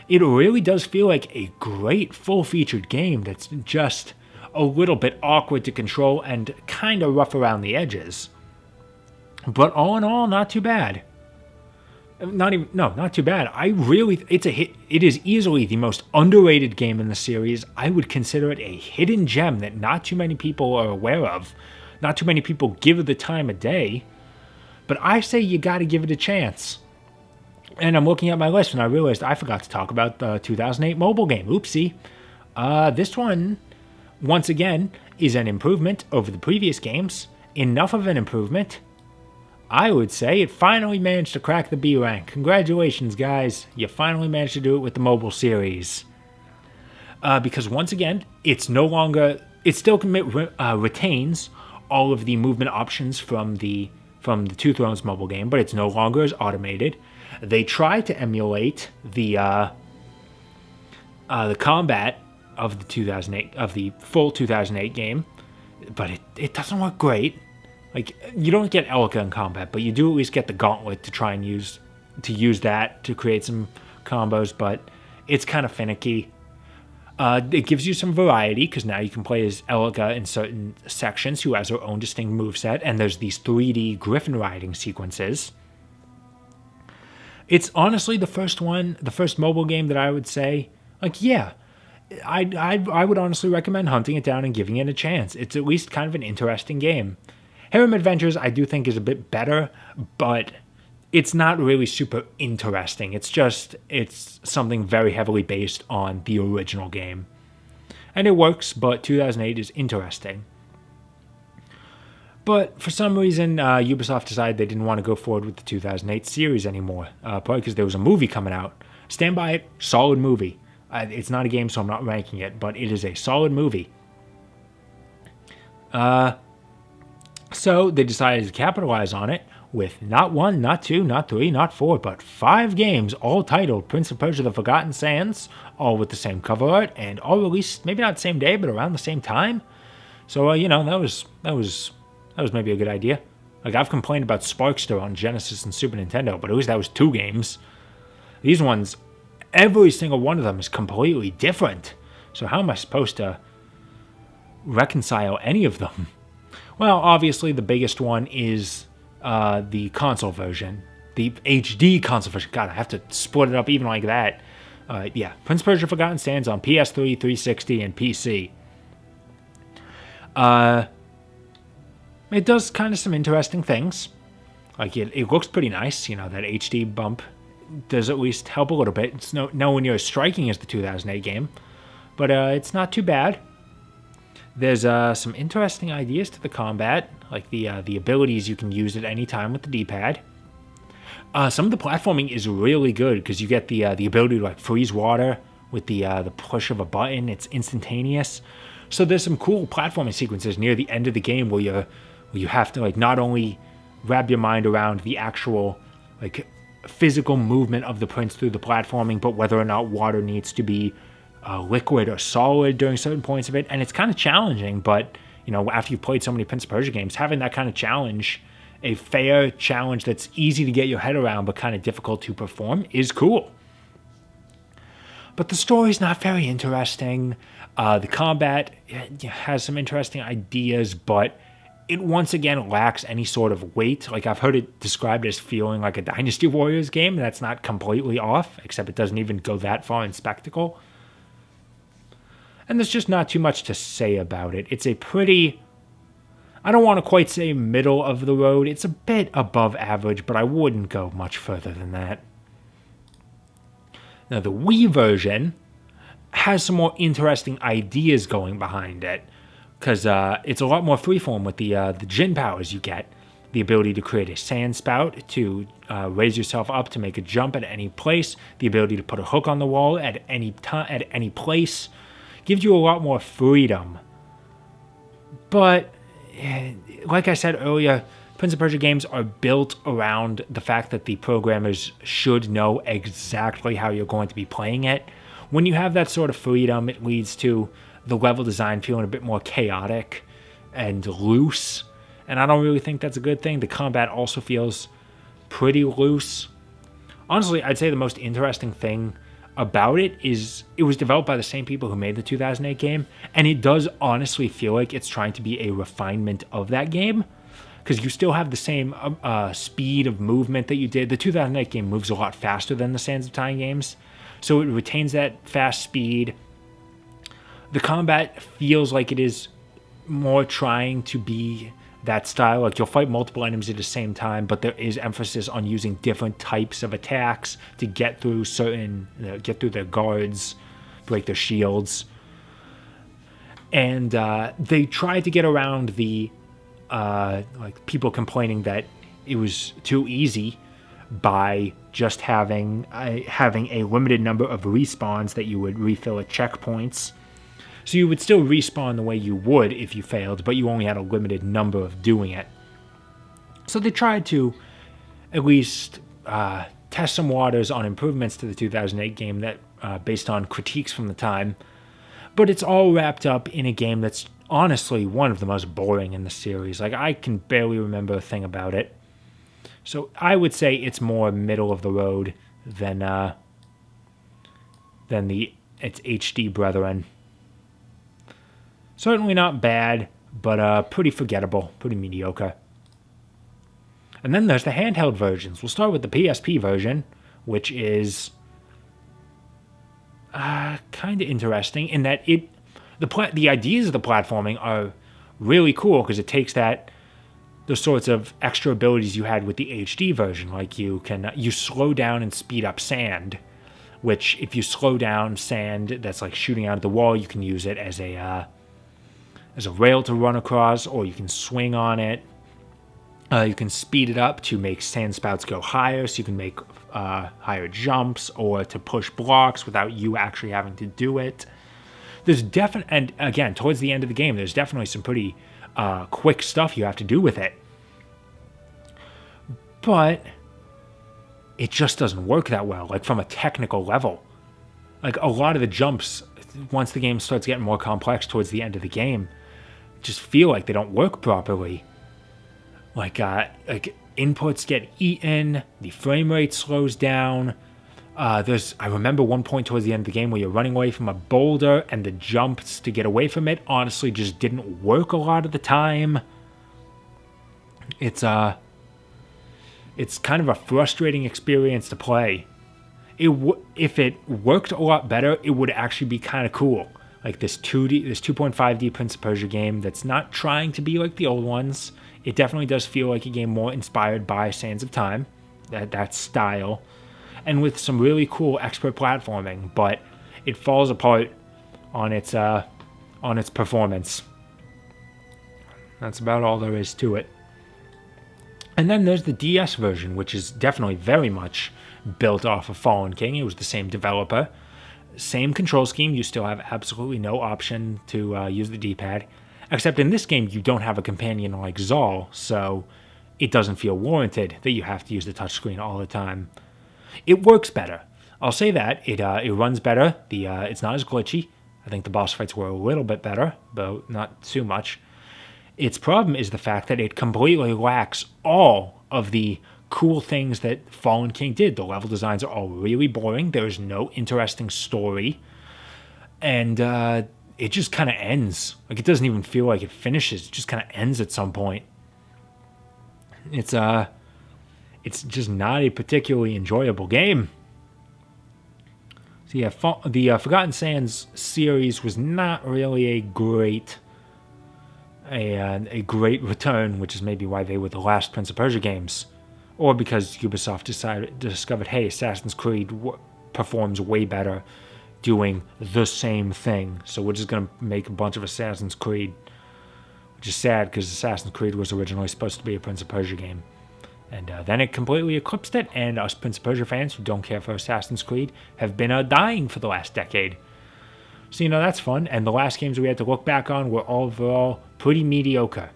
It really does feel like a great full-featured game that's just a little bit awkward to control and kind of rough around the edges. But all in all, not too bad. Not too bad. It's a hit. It is easily the most underrated game in the series. I would consider it a hidden gem that not too many people are aware of. Not too many people give it the time of day. but I say you got to give it a chance. And I'm looking at my list and I realized I forgot to talk about the 2008 mobile game. Oopsie. This one, once again, is an improvement over the previous games. Enough of an improvement. I would say it finally managed to crack the B rank. Congratulations, guys. You finally managed to do it with the mobile series. Because once again, it still retains all of the movement options from the Two Thrones mobile game, but it's no longer as automated. They try to emulate the combat of the full 2008 game, but it doesn't work great. Like, you don't get Elika in combat, but you do at least get the gauntlet to try and use that to create some combos, but it's kind of finicky. It gives you some variety, because now you can play as Elika in certain sections who has her own distinct moveset, and there's these 3D griffin riding sequences. It's honestly the first mobile game that I would say, like, yeah, I would honestly recommend hunting it down and giving it a chance. It's at least kind of an interesting game. Harem Adventures I do think is a bit better, but it's not really super interesting. It's something very heavily based on the original game. And it works, but 2008 is interesting. But for some reason, Ubisoft decided they didn't want to go forward with the 2008 series anymore, probably because there was a movie coming out. Stand by it, solid movie. It's not a game, so I'm not ranking it, but it is a solid movie. So they decided to capitalize on it with not 1, not 2, not 3, not 4, but 5 games, all titled Prince of Persia: The Forgotten Sands, all with the same cover art, and all released maybe not the same day, but around the same time. So that was maybe a good idea. Like, I've complained about Sparkster on Genesis and Super Nintendo, but at least that was 2 games. These ones, every single one of them is completely different. So how am I supposed to reconcile any of them? Well, obviously the biggest one is the console version, the HD console version. God, I have to split it up even like that. Yeah, Prince of Persia: Forgotten Sands on PS3, 360, and PC. It does kind of some interesting things. Like, it looks pretty nice. That HD bump does at least help a little bit. It's nowhere near as striking as the 2008 game, but it's not too bad. There's some interesting ideas to the combat, like the abilities you can use at any time with the D-pad. Some of the platforming is really good because you get the ability to like freeze water with the push of a button. It's instantaneous. So there's some cool platforming sequences near the end of the game where you have to like not only wrap your mind around the actual like physical movement of the prince through the platforming, but whether or not water needs to be liquid or solid during certain points of it. And it's kind of challenging, but after you've played so many Prince of Persia games, having that kind of challenge, a fair challenge that's easy to get your head around but kind of difficult to perform, is cool. But the story's not very interesting. The combat has some interesting ideas, but it once again lacks any sort of weight. Like, I've heard it described as feeling like a Dynasty Warriors game, and that's not completely off, except it doesn't even go that far in spectacle. And there's just not too much to say about it. It's a pretty, I don't want to quite say middle of the road. It's a bit above average, but I wouldn't go much further than that. Now, the Wii version has some more interesting ideas going behind it, because it's a lot more freeform with the Jin powers you get. The ability to create a sand spout, to raise yourself up to make a jump at any place, the ability to put a hook on the wall at any place, gives you a lot more freedom. But, like I said earlier, Prince of Persia games are built around the fact that the programmers should know exactly how you're going to be playing it. When you have that sort of freedom, it leads to the level design feeling a bit more chaotic and loose, and I don't really think that's a good thing. The combat also feels pretty loose. Honestly, I'd say the most interesting thing about it is it was developed by the same people who made the 2008 game, and it does honestly feel like it's trying to be a refinement of that game, because you still have the same speed of movement that you did. The 2008 game moves a lot faster than the Sands of Time games, so it retains that fast speed. The combat feels like it is more trying to be that style. Like, you'll fight multiple enemies at the same time, but there is emphasis on using different types of attacks to get through get through their guards, break their shields. And they tried to get around the like people complaining that it was too easy by just having a limited number of respawns that you would refill at checkpoints. So you would still respawn the way you would if you failed, but you only had a limited number of doing it. So they tried to at least test some waters on improvements to the 2008 game that based on critiques from the time. But it's all wrapped up in a game that's honestly one of the most boring in the series. Like, I can barely remember a thing about it. So I would say it's more middle of the road than its HD brethren. Certainly not bad, but pretty forgettable, pretty mediocre. And then there's the handheld versions. We'll start with the PSP version, which is kind of interesting in that the ideas of the platforming are really cool because it takes the sorts of extra abilities you had with the HD version. Like, you slow down and speed up sand, which if you slow down sand that's like shooting out of the wall, you can use it as a rail to run across, or you can swing on it. You can speed it up to make sand spouts go higher, so you can make higher jumps, or to push blocks without you actually having to do it. And again, towards the end of the game, there's definitely some pretty quick stuff you have to do with it. But it just doesn't work that well, like from a technical level. Like, a lot of the jumps, once the game starts getting more complex towards the end of the game, just feel like they don't work properly. Like inputs get eaten, the frame rate slows down. I remember one point towards the end of the game where you're running away from a boulder, and the jumps to get away from it honestly just didn't work a lot of the time. It's kind of a frustrating experience to play. If it worked a lot better, it would actually be kind of cool. Like, this 2.5D Prince of Persia game that's not trying to be like the old ones. It definitely does feel like a game more inspired by Sands of Time, that style, and with some really cool expert platforming, but it falls apart on its performance. That's about all there is to it. And then there's the DS version, which is definitely very much built off of Fallen King. It was the same developer. Same control scheme. You still have absolutely no option to use the D-pad. Except in this game, you don't have a companion like Zal, so it doesn't feel warranted that you have to use the touchscreen all the time. It works better. I'll say that. It runs better. It's not as glitchy. I think the boss fights were a little bit better, but not too much. Its problem is the fact that it completely lacks all of the cool things that Fallen King did. The level designs are all really boring. There's no interesting story. And it just kind of ends. Like, it doesn't even feel like it finishes. It just kind of ends at some point. It's just not a particularly enjoyable game. So yeah, the Forgotten Sands series was not really a great return, which is maybe why they were the last Prince of Persia games. Or because Ubisoft discovered, hey, Assassin's Creed performs way better doing the same thing, so we're just going to make a bunch of Assassin's Creed, which is sad because Assassin's Creed was originally supposed to be a Prince of Persia game. And then it completely eclipsed it, and us Prince of Persia fans who don't care for Assassin's Creed have been dying for the last decade. So, that's fun, and the last games we had to look back on were overall pretty mediocre.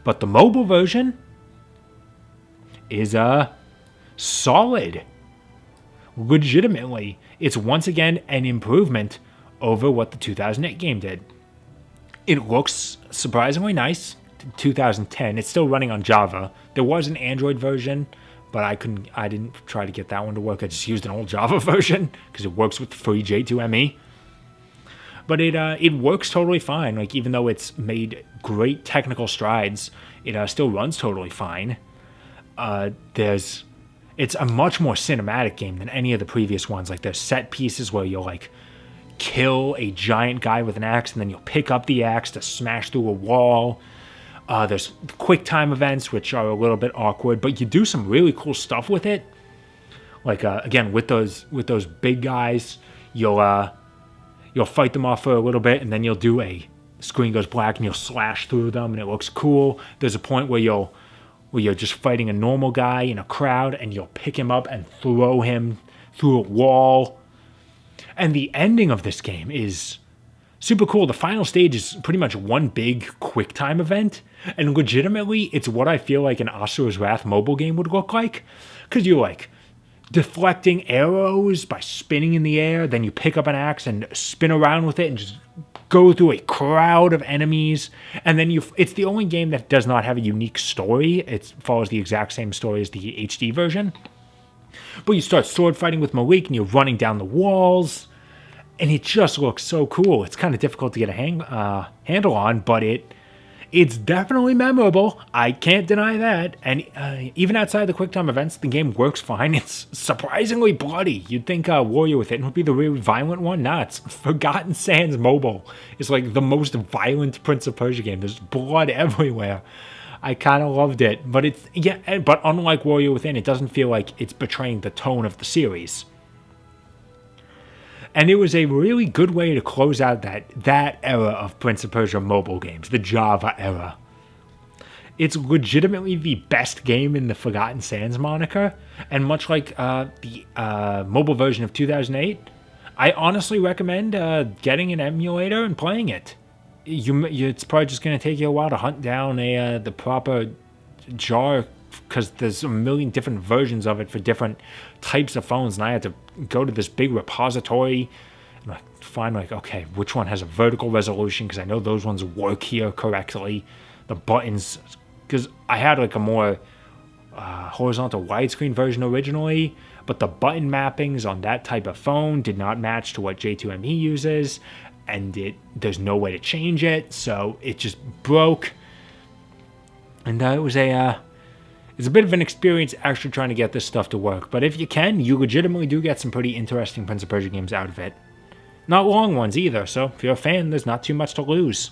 But the mobile version is solid. Legitimately, it's once again an improvement over what the 2008 game did. It looks surprisingly nice. 2010, it's still running on Java. There was an Android version, but I didn't try to get that one to work. I just used an old Java version because it works with free J2ME. But it works totally fine. Like, even though it's made great technical strides, it still runs totally fine. It's a much more cinematic game than any of the previous ones. Like, there's set pieces where you'll like kill a giant guy with an axe, and then you'll pick up the axe to smash through a wall. There's quick time events, which are a little bit awkward, but you do some really cool stuff with it. Like again, with those big guys, you'll fight them off for a little bit, and then you'll do a screen goes black, and you'll slash through them, and it looks cool. There's a point where you're just fighting a normal guy in a crowd, and you'll pick him up and throw him through a wall. And the ending of this game is super cool. The final stage is pretty much one big quick time event, and legitimately, it's what I feel like an Asura's Wrath mobile game would look like, because you're like deflecting arrows by spinning in the air, then you pick up an axe and spin around with it and just go through a crowd of enemies, and then it's the only game that does not have a unique story. It follows the exact same story as the HD version, but you start sword fighting with Malik, and you're running down the walls, and it just looks so cool. It's kind of difficult to get a handle on, but it's definitely memorable. I can't deny that. And even outside the QuickTime events, the game works fine. It's surprisingly bloody. You'd think Warrior Within would be the really violent one. Nah, it's Forgotten Sands Mobile. It's like the most violent Prince of Persia game. There's blood everywhere. I kind of loved it. But but unlike Warrior Within, it doesn't feel like it's betraying the tone of the series. And it was a really good way to close out that era of Prince of Persia mobile games, the Java era. It's legitimately the best game in the Forgotten Sands moniker, and much like the mobile version of 2008, I honestly recommend getting an emulator and playing it. It's probably just going to take you a while to hunt down the proper jar, because there's a million different versions of it for different types of phones, and I had to go to this big repository and find okay, which one has a vertical resolution, because I know those ones work here correctly. The buttons, because I had a more horizontal widescreen version originally, but the button mappings on that type of phone did not match to what J2ME uses, and there's no way to change it, so it just broke. And it's a bit of an experience actually trying to get this stuff to work, but if you can, you legitimately do get some pretty interesting Prince of Persia games out of it. Not long ones either, so if you're a fan, there's not too much to lose.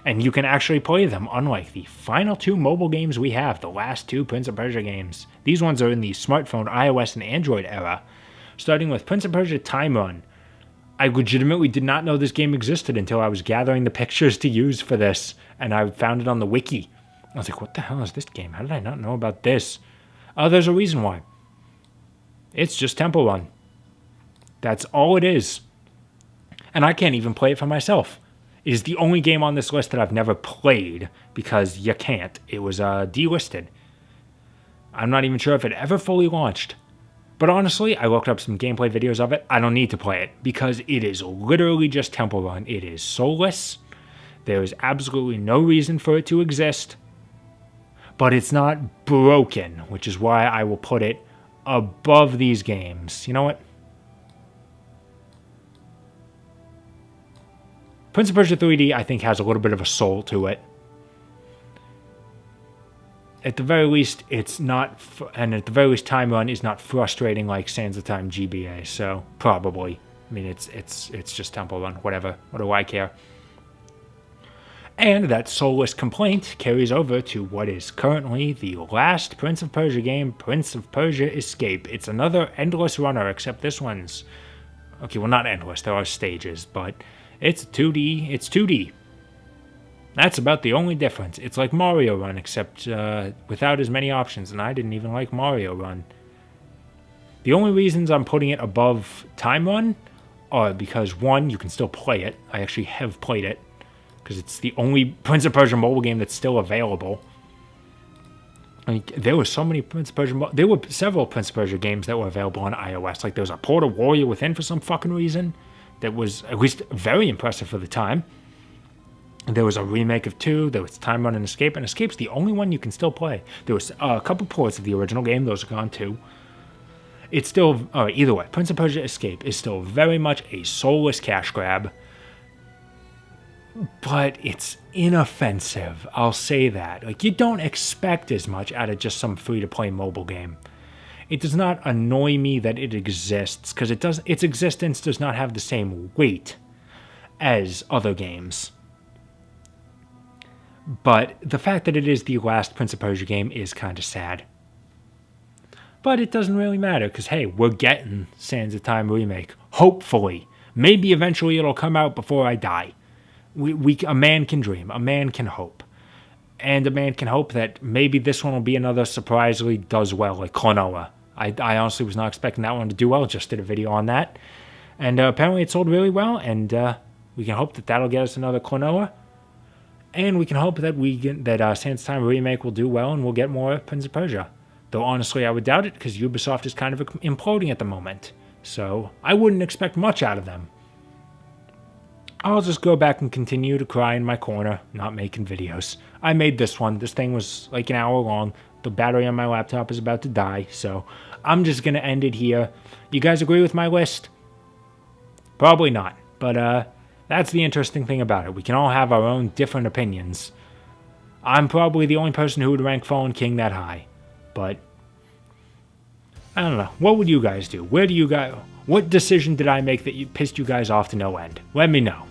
And you can actually play them, unlike the final two mobile games we have, the last two Prince of Persia games. These ones are in the smartphone, iOS, and Android era, starting with Prince of Persia Time Run. I legitimately did not know this game existed until I was gathering the pictures to use for this, and I found it on the wiki. I was like, what the hell is this game? How did I not know about this? Oh, there's a reason why. It's just Temple Run. That's all it is. And I can't even play it for myself. It is the only game on this list that I've never played, because you can't. It was delisted. I'm not even sure if it ever fully launched. But honestly, I looked up some gameplay videos of it. I don't need to play it, because it is literally just Temple Run. It is soulless. There is absolutely no reason for it to exist. But it's not broken, which is why I will put it above these games. You know what? Prince of Persia 3D, I think, has a little bit of a soul to it. At the very least, it's not, and at the very least, Time Run is not frustrating like Sands of Time GBA, so probably. I mean, it's just Temple Run, whatever. What do I care? And that soulless complaint carries over to what is currently the last Prince of Persia game, Prince of Persia Escape. It's another endless runner, except this one's... Okay, well, not endless, there are stages, but it's 2D. It's 2D. That's about the only difference. It's like Mario Run, except without as many options, and I didn't even like Mario Run. The only reasons I'm putting it above Time Run are because, one, you can still play it. I actually have played it, because it's the only Prince of Persia mobile game that's still available. Like, there were so many Prince of Persia... There were several Prince of Persia games that were available on iOS. Like, there was a port of Warrior Within for some fucking reason that was at least very impressive for the time. There was a remake of 2. There was Time Run and Escape. And Escape's the only one you can still play. There was a couple ports of the original game. Those are gone too. It's still... either way, Prince of Persia Escape is still very much a soulless cash grab. But it's inoffensive, I'll say that. Like, you don't expect as much out of just some free-to-play mobile game. It does not annoy me that it exists, because its existence does not have the same weight as other games. But the fact that it is the last Prince of Persia game is kind of sad. But it doesn't really matter, because hey, we're getting Sands of Time Remake. Hopefully. Maybe eventually it'll come out before I die. A man can dream. A man can hope. And a man can hope that maybe this one will be another surprisingly does well, like Klonoa. I honestly was not expecting that one to do well. Just did a video on that. And apparently it sold really well, and we can hope that that'll get us another Klonoa. And we can hope that Sands of Time Remake will do well and we'll get more Prince of Persia. Though honestly I would doubt it, because Ubisoft is kind of imploding at the moment. So I wouldn't expect much out of them. I'll just go back and continue to cry in my corner, not making videos. I made this one. This thing was like an hour long. The battery on my laptop is about to die, so I'm just going to end it here. You guys agree with my list? Probably not, but that's the interesting thing about it. We can all have our own different opinions. I'm probably the only person who would rank Fallen King that high, but I don't know. What would you guys do? What decision did I make that pissed you guys off to no end? Let me know.